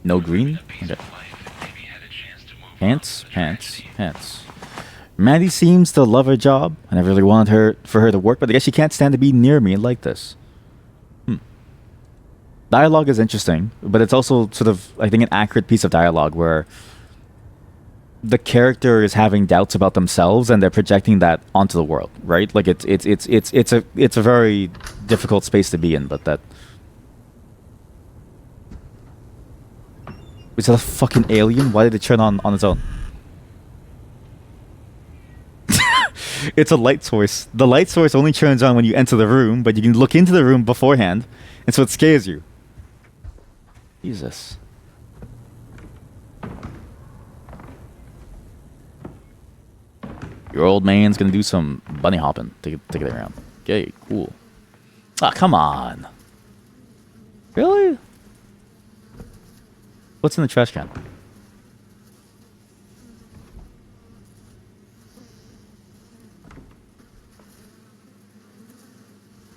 No green? A peaceful Okay. life and maybe had a chance to move on Pants, from the pants, tragedy. pants. Maddie seems to love her job, and I really wanted her to work, but I guess she can't stand to be near me like this. Dialogue is interesting, but it's also sort of, I think, an accurate piece of dialogue where the character is having doubts about themselves and they're projecting that onto the world, right? Like it's a very difficult space to be in, but that is that a fucking alien? Why did it turn on its own? It's a light source. The light source only turns on when you enter the room, but you can look into the room beforehand, and so it scares you. Jesus. Your old man's gonna do some bunny hopping to get around. Okay, cool. Ah, come on. Really? What's in the trash can?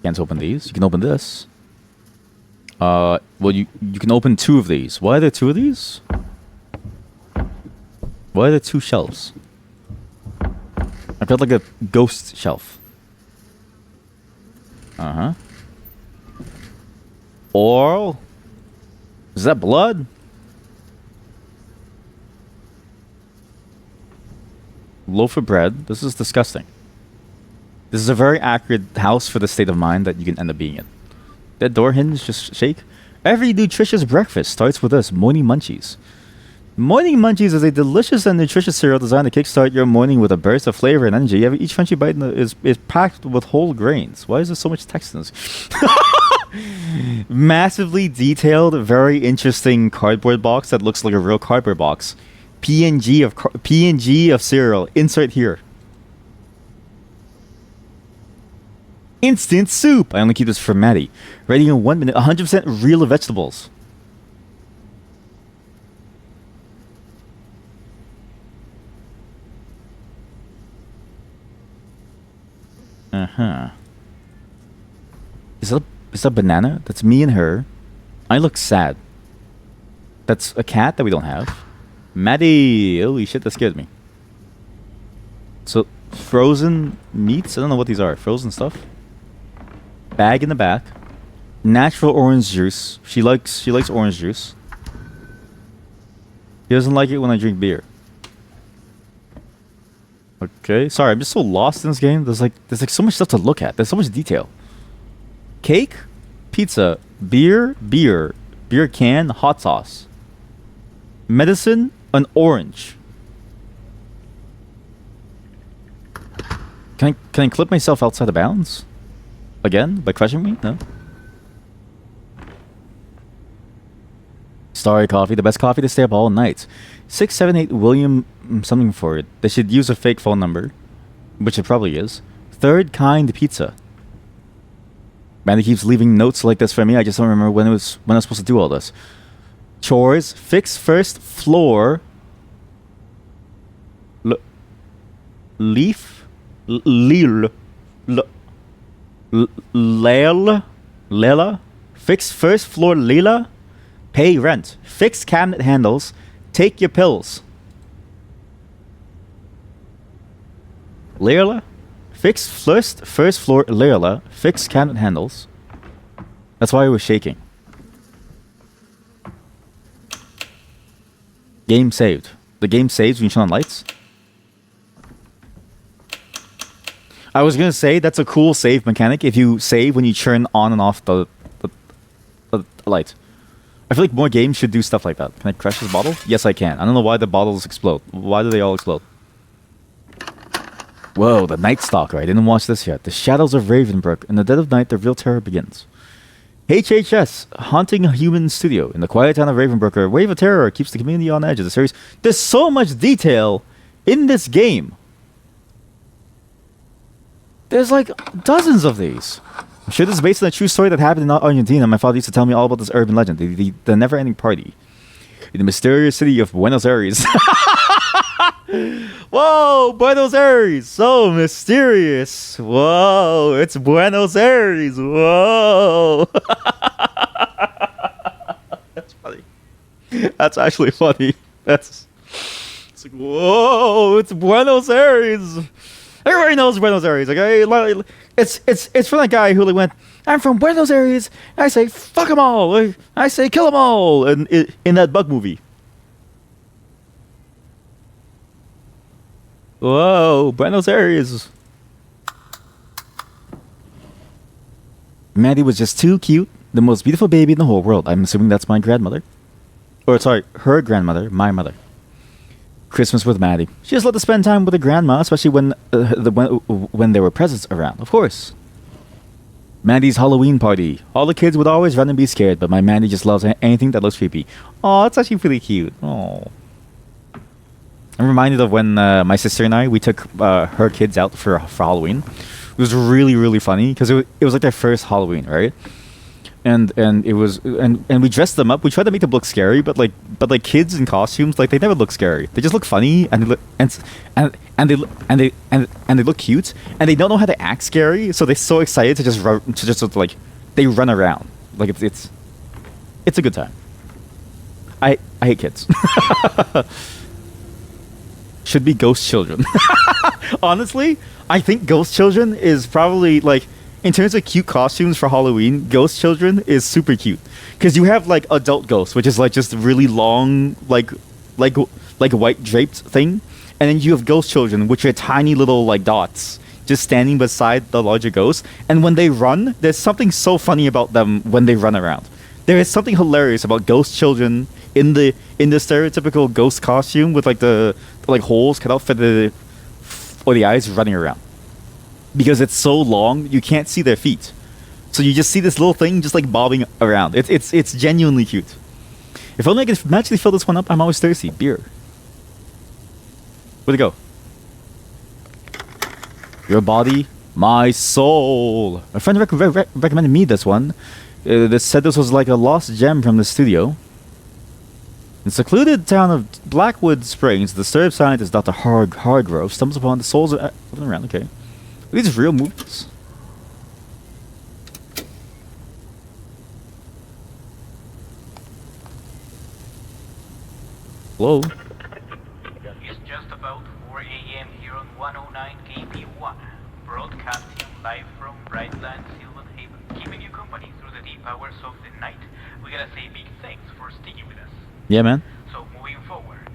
Can't open these. You can open this. Well, you can open 2 of these. Why are there 2 of these? Why are there 2 shelves? I felt like a ghost shelf. Uh-huh. Or... is that blood? Loaf of bread. This is disgusting. This is a very accurate house for the state of mind that you can end up being in. That door hinge just shake. Every nutritious breakfast starts with us, Morning Munchies. Morning Munchies is a delicious and nutritious cereal designed to kickstart your morning with a burst of flavor and energy. Each crunchy bite is packed with whole grains. Why is there so much text in this? Massively detailed, very interesting cardboard box that looks like a real cardboard box. PNG of cereal. Insert here. Instant soup. I only keep this for Maddie. Ready in 1 minute. 100% real vegetables. Uh-huh. Is that a banana? That's me and her. I look sad. That's a cat that we don't have. Maddie! Holy shit, that scared me. So, frozen meats? I don't know what these are. Frozen stuff? Bag in the back. Natural orange juice. She likes orange juice. She doesn't like it when I drink beer. Okay, sorry, I'm just so lost in this game. There's like so much stuff to look at. There's so much detail. Cake, pizza, beer can, hot sauce. Medicine, an orange. Can I clip myself outside of bounds? Again? By crushing me? No. Starry Coffee, the best coffee to stay up all night. 678 William something for it. They should use a fake phone number, which it probably is. Third Kind Pizza. Man, he keeps leaving notes like this for me. I just don't remember when I was supposed to do all this. Chores, fix first floor. Leaf, lil, Lela, fix first floor Lila. Pay rent. Fix cabinet handles. Take your pills. Leila? Fix first floor Leila. Fix cabinet handles. That's why I was shaking. Game saved. The game saves when you turn on lights. I was gonna say that's a cool save mechanic if you save when you turn on and off the light. I feel like more games should do stuff like that. Can I crash this bottle? Yes, I can. I don't know why the bottles explode. Why do they all explode? Whoa, the Night Stalker. I didn't watch this yet. The Shadows of Ravenbrook. In the dead of night, the real terror begins. HHS, Haunting a Human Studio. In the quiet town of Ravenbrook, a wave of terror keeps the community on edge of the series. There's so much detail in this game. There's like dozens of these. I'm sure this is based on a true story that happened in Argentina. My father used to tell me all about this urban legend, the never-ending party. In the mysterious city of Buenos Aires. Whoa, Buenos Aires, so mysterious. Whoa, it's Buenos Aires. Whoa. That's funny. That's actually funny. It's like, whoa, it's Buenos Aires. Everybody knows Buenos Aires, okay? It's from that guy who like went, I'm from Buenos Aires. I say, fuck them all. I say, kill them all. And in that Bug movie. Whoa, Buenos Aires. Maddie was just too cute. The most beautiful baby in the whole world. I'm assuming that's my grandmother. Or, sorry, her grandmother, my mother. Christmas with Maddie. She just loved to spend time with her grandma, especially when there were presents around. Of course. Maddie's Halloween party. All the kids would always run and be scared, but my Maddie just loves anything that looks creepy. Oh, it's actually pretty cute. Oh. I'm reminded of when my sister and we took her kids out for Halloween. It was really, really funny because it was like their first Halloween, right? And it was and we dressed them up. We tried to make them look scary, but like kids in costumes, like they never look scary. They just look funny and they look and they look cute, and they don't know how to act scary, so they're so excited to just run, like they run around. Like it's a good time. I hate kids. Should be Ghost Children. Honestly, I think Ghost Children is probably like, in terms of cute costumes for Halloween, Ghost Children is super cute. Because you have like adult ghosts, which is like just really long, like white draped thing. And then you have Ghost Children, which are tiny little like dots, just standing beside the larger ghosts. And when they run, there's something so funny about them when they run around. There is something hilarious about Ghost Children in the stereotypical ghost costume with like the like holes cut out for the eyes running around. Because it's so long, you can't see their feet. So you just see this little thing just like bobbing around. It's genuinely cute. If only I could magically fill this one up. I'm always thirsty. Beer. Where'd it go? Your body, my soul. A friend recommended me this one. They said this was like a lost gem from the studio. In the secluded town of Blackwood Springs, the disturbed scientist Dr. Hargrove stumbles upon the souls of around. Okay, are these real movies? Hello. It's just about 4 a.m. here on 109 KP1, broadcasting live from Brightland, Sylvan Haven, keeping you company through the deep hours of the night. We gotta say big thanks for sticking with us. Yeah, man. So moving forward,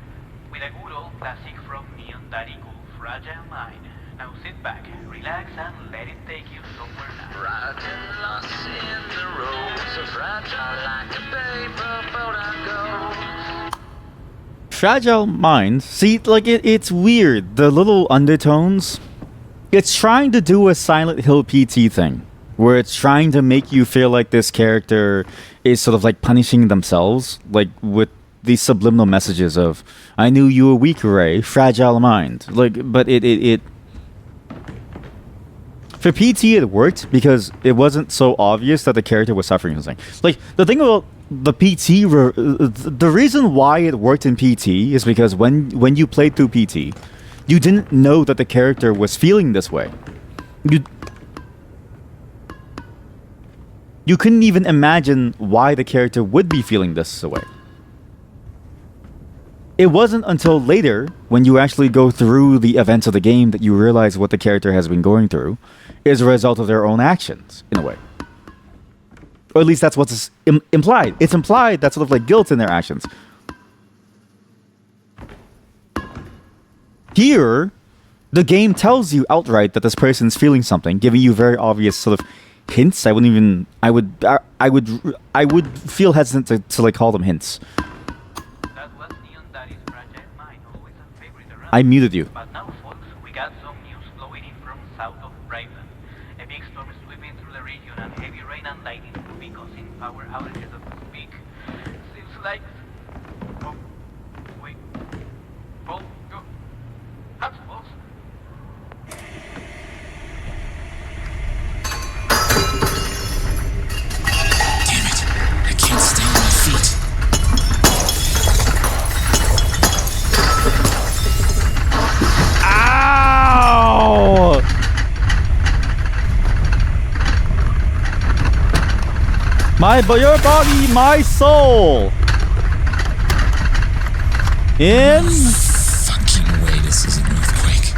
with a good old classic from Neon Daddy Cool, Fragile Mind. Now sit back, relax, and let it take you somewhere nice. Riding lost in the road, so fragile like a paper boat I go. Fragile Mind. See, like it's weird. The little undertones. It's trying to do a Silent Hill PT thing, where it's trying to make you feel like this character is sort of like punishing themselves, like with these subliminal messages of "I knew you were weak, Ray, fragile mind." Like, but it for PT it worked because it wasn't so obvious that the character was suffering something. Like the thing about the PT, the reason why it worked in PT is because when you played through PT, you didn't know that the character was feeling this way. You couldn't even imagine why the character would be feeling this way. It wasn't until later, when you actually go through the events of the game, that you realize what the character has been going through is a result of their own actions, in a way. Or at least that's what's implied. It's implied that's sort of like guilt in their actions. Here, the game tells you outright that this person's feeling something, giving you very obvious sort of hints. I wouldn't even. I would feel hesitant to like call them hints. That was Neon Daddy's fragile mind, always a favorite around. I muted you. But now, folks, we got some news flowing in from south of Brighton. A big storm is sweeping through the region, and heavy rain and lightning could be causing power outages as we speak. Seems like... Oh, wait. Oh, go. That's close. Damn it. I can't stay on my feet. Ow! Your body, my soul. In. Fucking way, this is an earthquake.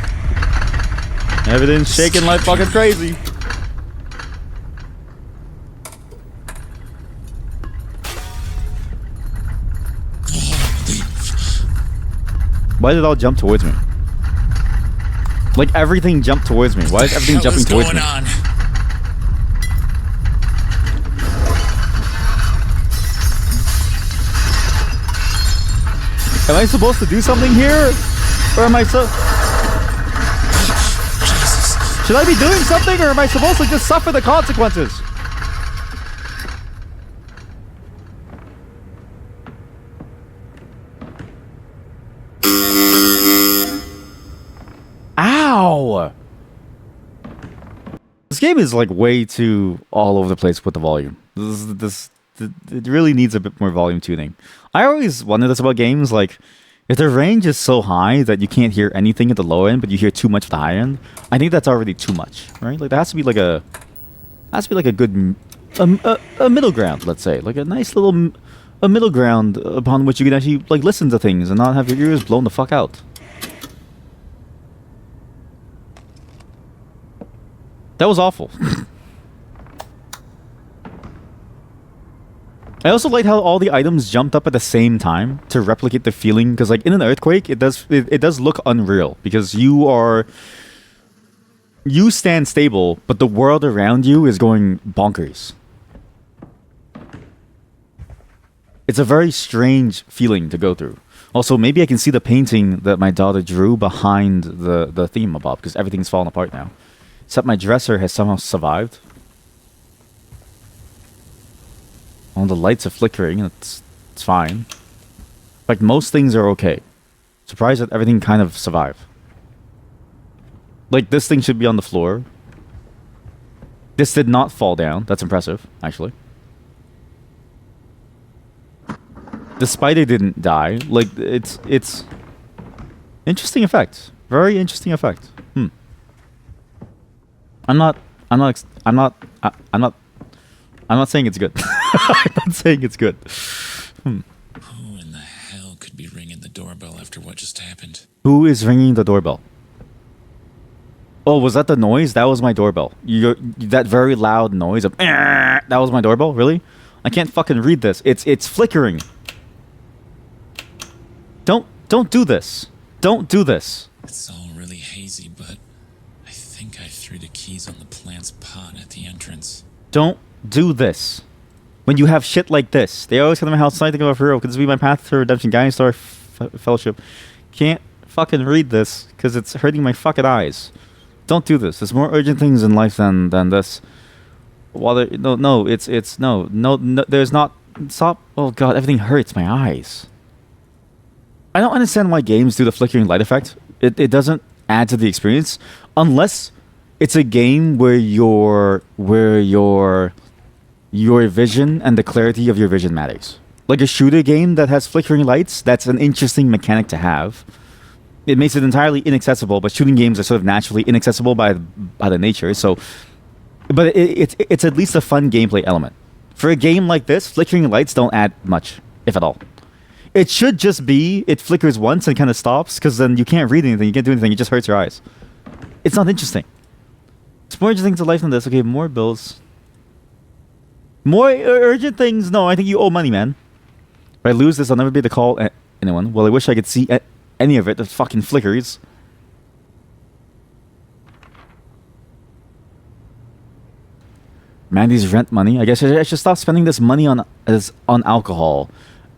Everything's shaking like fucking crazy. Why did it all jump towards me? Like everything jumped towards me. Why is everything jumping towards me? On? Am I supposed to do something here? Or am I Should I be doing something, or am I supposed to just suffer the consequences? Ow! This game is like way too all over the place with the volume. It really needs a bit more volume tuning. I always wonder this about games, like if the range is so high that you can't hear anything at the low end, but you hear too much at the high end. I think that's already too much, right? Like there has to be like a good a middle ground, let's say, like a nice little a middle ground upon which you can actually like listen to things and not have your ears blown the fuck out. That was awful. I also like how all the items jumped up at the same time to replicate the feeling, because like in an earthquake, it does look unreal because you stand stable, but the world around you is going bonkers. It's a very strange feeling to go through. Also, maybe I can see the painting that my daughter drew behind the thingamabob, because everything's falling apart now. Except my dresser has somehow survived. All the lights are flickering, and it's fine. Like, most things are okay. Surprised that everything kind of survived. Like, this thing should be on the floor. This did not fall down. That's impressive, actually. The spider didn't die. Like, it's interesting effect. Very interesting effect. I'm not saying it's good. I'm not saying it's good. Who in the hell could be ringing the doorbell after what just happened? Who is ringing the doorbell? Oh, was that the noise? That was my doorbell. That very loud noise of that was my doorbell? Really? I can't fucking read this. It's flickering. Don't do this. Don't do this. It's all really hazy, but I think I threw the keys on the plant's pot at the entrance. Don't do this. When you have shit like this, they always come to my house. I think of a hero. Could this be my path to redemption? Guiding Star Fellowship. Can't fucking read this because it's hurting my fucking eyes. Don't do this. There's more urgent things in life than this. While no, there's not. Stop. Oh god, everything hurts my eyes. I don't understand why games do the flickering light effect. It doesn't add to the experience unless it's a game where your vision and the clarity of your vision matters. Like a shooter game that has flickering lights, that's an interesting mechanic to have. It makes it entirely inaccessible, but shooting games are sort of naturally inaccessible by the nature. So, but it's at least a fun gameplay element. For a game like this, flickering lights don't add much, if at all. It should just be it flickers once and kind of stops, because then you can't read anything, you can't do anything, it just hurts your eyes. It's not interesting. It's more interesting to life than this. Okay, more bills. More urgent things? No, I think you owe money, man. If I lose this, I'll never be able to call anyone. Well, I wish I could see any of it. The fucking flickers. Mandy's rent money. I guess I should stop spending this money on alcohol.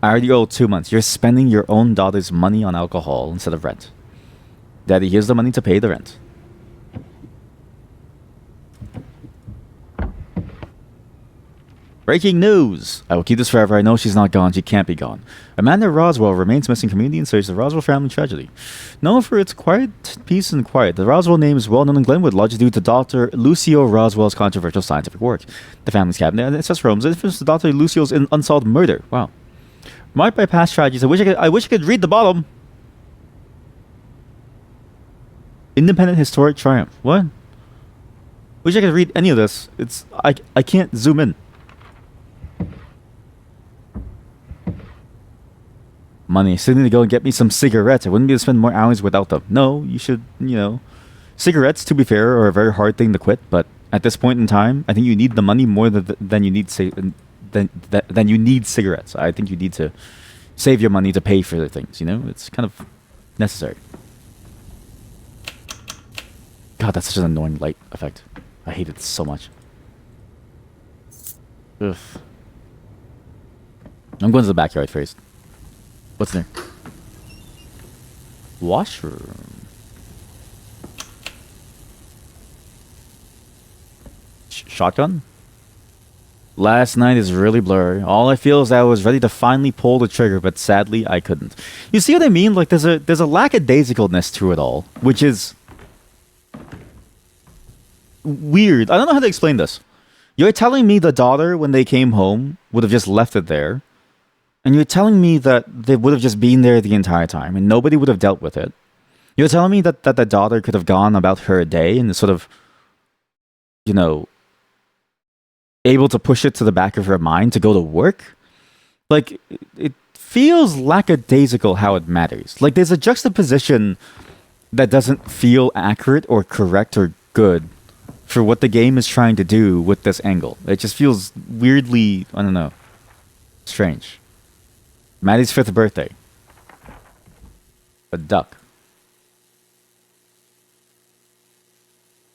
I already owe 2 months. You're spending your own daughter's money on alcohol instead of rent. Daddy, here's the money to pay the rent. Breaking news! I will keep this forever. I know she's not gone. She can't be gone. Amanda Roswell remains missing. Community in search of the Roswell family tragedy. Known for its quiet peace and quiet, the Roswell name is well known in Glenwood, largely due to Dr. Lucio Roswell's controversial scientific work. The family's cabinet and ancestral homes influenced Dr. Lucio's unsolved murder. Wow. Marked by past tragedies, I wish I could read the bottom. Independent historic triumph. What? Wish I could read any of this. I can't zoom in. Money. Still need to go and get me some cigarettes. I wouldn't be able to spend more hours without them. No, you should, cigarettes, to be fair, are a very hard thing to quit, but at this point in time, I think you need the money more than you need than you need cigarettes. I think you need to save your money to pay for the things, It's kind of necessary. God, that's such an annoying light effect. I hate it so much. Ugh. I'm going to the backyard first. What's there? Washroom. Shotgun? Last night is really blurry. All I feel is that I was ready to finally pull the trigger, but sadly I couldn't. You see what I mean? Like there's a lackadaisicalness to it all, which is weird. I don't know how to explain this. You're telling me the daughter, when they came home, would have just left it there. And you're telling me that they would have just been there the entire time and nobody would have dealt with it. You're telling me that the daughter could have gone about her day and sort of, able to push it to the back of her mind to go to work? Like, it feels lackadaisical how it matters. Like, there's a juxtaposition that doesn't feel accurate or correct or good for what the game is trying to do with this angle. It just feels weirdly, I don't know, strange. Maddie's 5th birthday. A duck.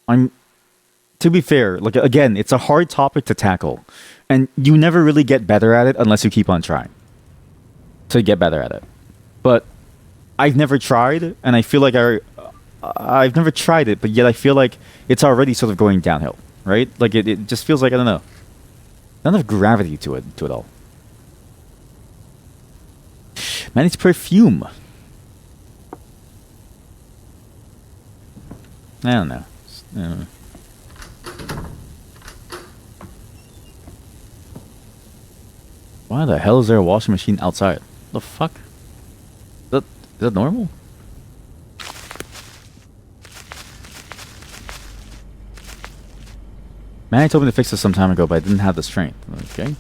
To be fair, like again, it's a hard topic to tackle, and you never really get better at it unless you keep on trying to get better at it. But I've never tried, and I feel like I've never tried it, but yet I feel like it's already sort of going downhill, right? Like it just feels like, I don't know, none of gravity to it all. Man, it's perfume. I don't know. Why the hell is there a washing machine outside? The fuck? Is that normal? Man, told me to fix this some time ago, but I didn't have the strength. Okay.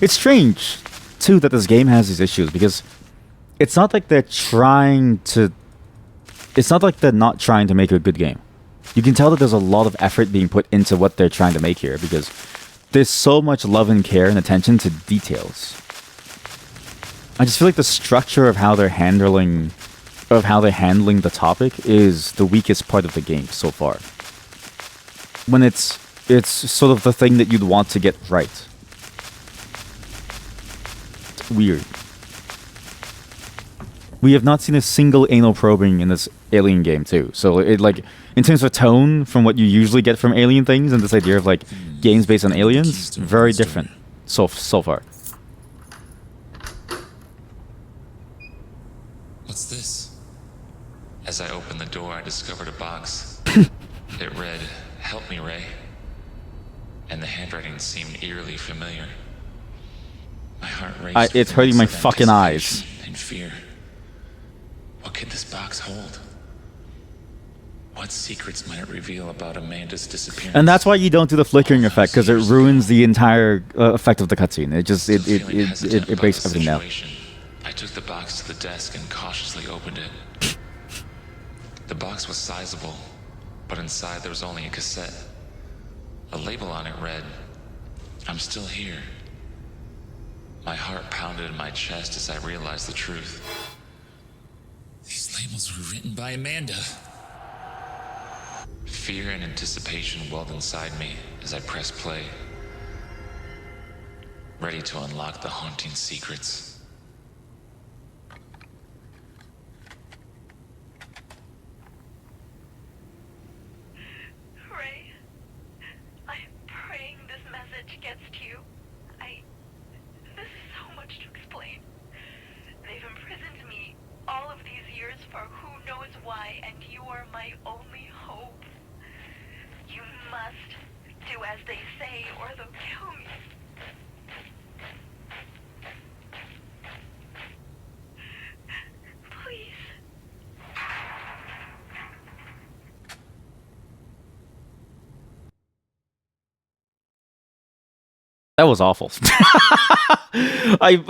It's strange, too, that this game has these issues, because it's not like they're trying to... It's not like they're not trying to make a good game. You can tell that there's a lot of effort being put into what they're trying to make here, because there's so much love and care and attention to details. I just feel like the structure of how they're handling the topic is the weakest part of the game so far. When it's sort of the thing that you'd want to get right. Weird. We have not seen a single anal probing in this Alien game too. So it, like, in terms of tone from what you usually get from Alien things and this idea of like games based on aliens, very different so far. What's this? As I opened the door, I discovered a box. It read, "Help me, Ray." And the handwriting seemed eerily familiar. My heart raced. It's hurting my fucking eyes. And fear. What could this box hold? What secrets might it reveal about Amanda's disappearance? And that's why you don't do the flickering effect, because it ruins the entire effect of the cutscene. It just it breaks everything down. I took the box to the desk and cautiously opened it. The box was sizable, but inside there was only a cassette. A label on it read, "I'm still here." My heart pounded in my chest as I realized the truth. These labels were written by Amanda. Fear and anticipation welled inside me as I pressed play, ready to unlock the haunting secrets. Ray, I'm praying this message gets to you. This is so much to explain. They've imprisoned me all of these years for who knows why, and you are my only hope. You must do as they say, or they'll kill me. Please. That was awful. I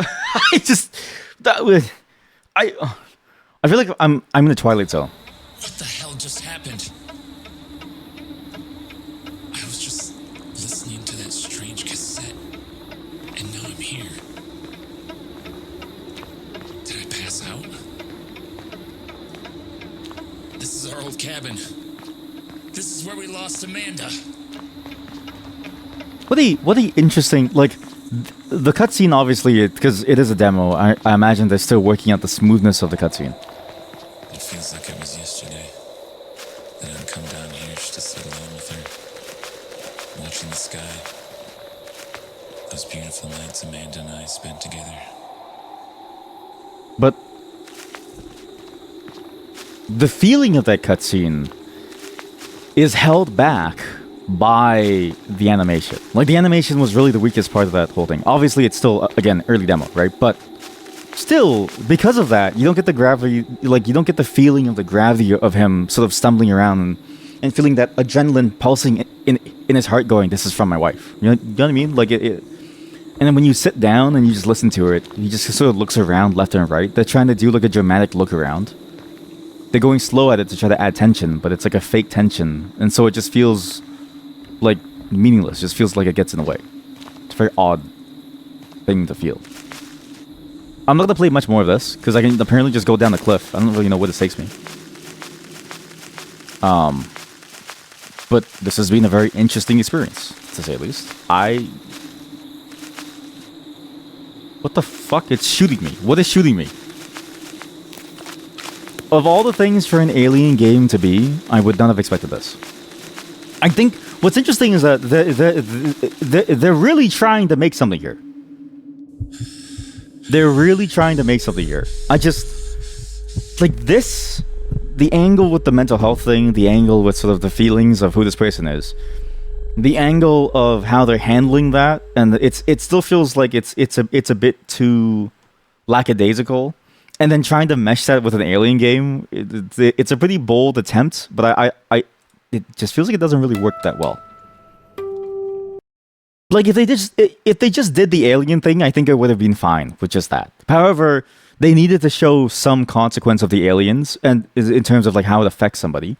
just that was I feel like I'm in the Twilight Zone. What the hell just happened? I was just listening to that strange cassette, and now I'm here. Did I pass out? This is our old cabin. This is where we lost Amanda. What a interesting, like, the cutscene, obviously, because it is a demo, I imagine they're still working out the smoothness of the cutscene. It feels like it was yesterday that I'd come down here just to sit alone with her, watching the sky. Those beautiful nights Amanda and I spent together. But the feeling of that cutscene is held back by the animation. Like, the animation was really the weakest part of that whole thing. Obviously, it's still, again, early demo, right? But still, because of that, you don't get the gravity, like, you don't get the feeling of the gravity of him sort of stumbling around and feeling that adrenaline pulsing in his heart going, this is from my wife. You know what I mean? Like, and then when you sit down and you just listen to it, he just sort of looks around left and right. They're trying to do, like, a dramatic look around. They're going slow at it to try to add tension, but it's like a fake tension. And so it just feels like meaningless. Just feels like it gets in the way. It's a very odd thing to feel. I'm not gonna play much more of this because I can apparently just go down the cliff. I don't really know what it takes me. But this has been a very interesting experience, to say the least. What the fuck? It's shooting me. What is shooting me? Of all the things for an Alien game to be, I would not have expected this. I think what's interesting is that they're really trying to make something here. They're really trying to make something here. I just... like this... the angle with the mental health thing, the angle with sort of the feelings of who this person is, the angle of how they're handling that, and it still feels like it's a bit too lackadaisical. And then trying to mesh that with an Alien game, it's a pretty bold attempt, but it just feels like it doesn't really work that well. Like, if they just did the Alien thing, I think it would have been fine with just that. However, they needed to show some consequence of the aliens, and in terms of like how it affects somebody,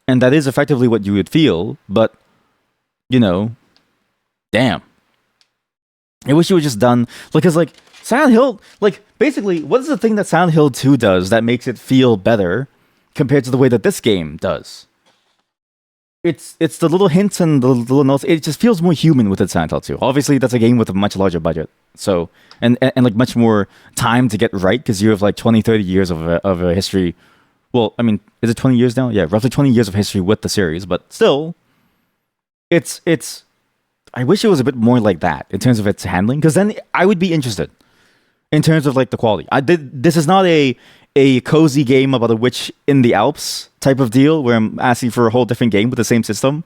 and that is effectively what you would feel. But you know, damn, I wish it was just done because like Silent Hill, like basically, what is the thing that Silent Hill 2 does that makes it feel better compared to the way that this game does? It's the little hints and the little notes. It just feels more human with Silent Hill 2. Obviously, that's a game with a much larger budget. So, and like much more time to get right because you have like 20, 30 years of a history. Well, I mean, is it 20 years now? Yeah, roughly 20 years of history with the series. But still, it's. I wish it was a bit more like that in terms of its handling, because then I would be interested in terms of like the quality. This is not a cozy game about a witch in the Alps type of deal where I'm asking for a whole different game with the same system.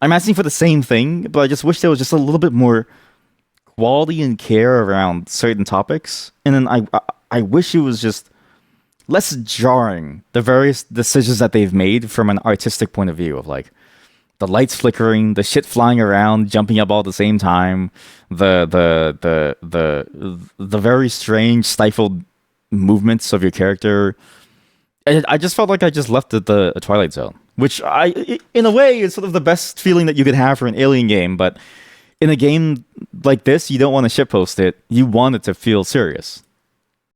I'm asking for the same thing, but I just wish there was just a little bit more quality and care around certain topics. And then I wish it was just less jarring, the various decisions that they've made from an artistic point of view of like the lights flickering, the shit flying around, jumping up all at the same time, the very strange stifled movements of your character. I just felt like I just left the Twilight Zone, which in a way is sort of the best feeling that you could have for an Alien game. But in a game like this, you don't want to shitpost it. You want it to feel serious.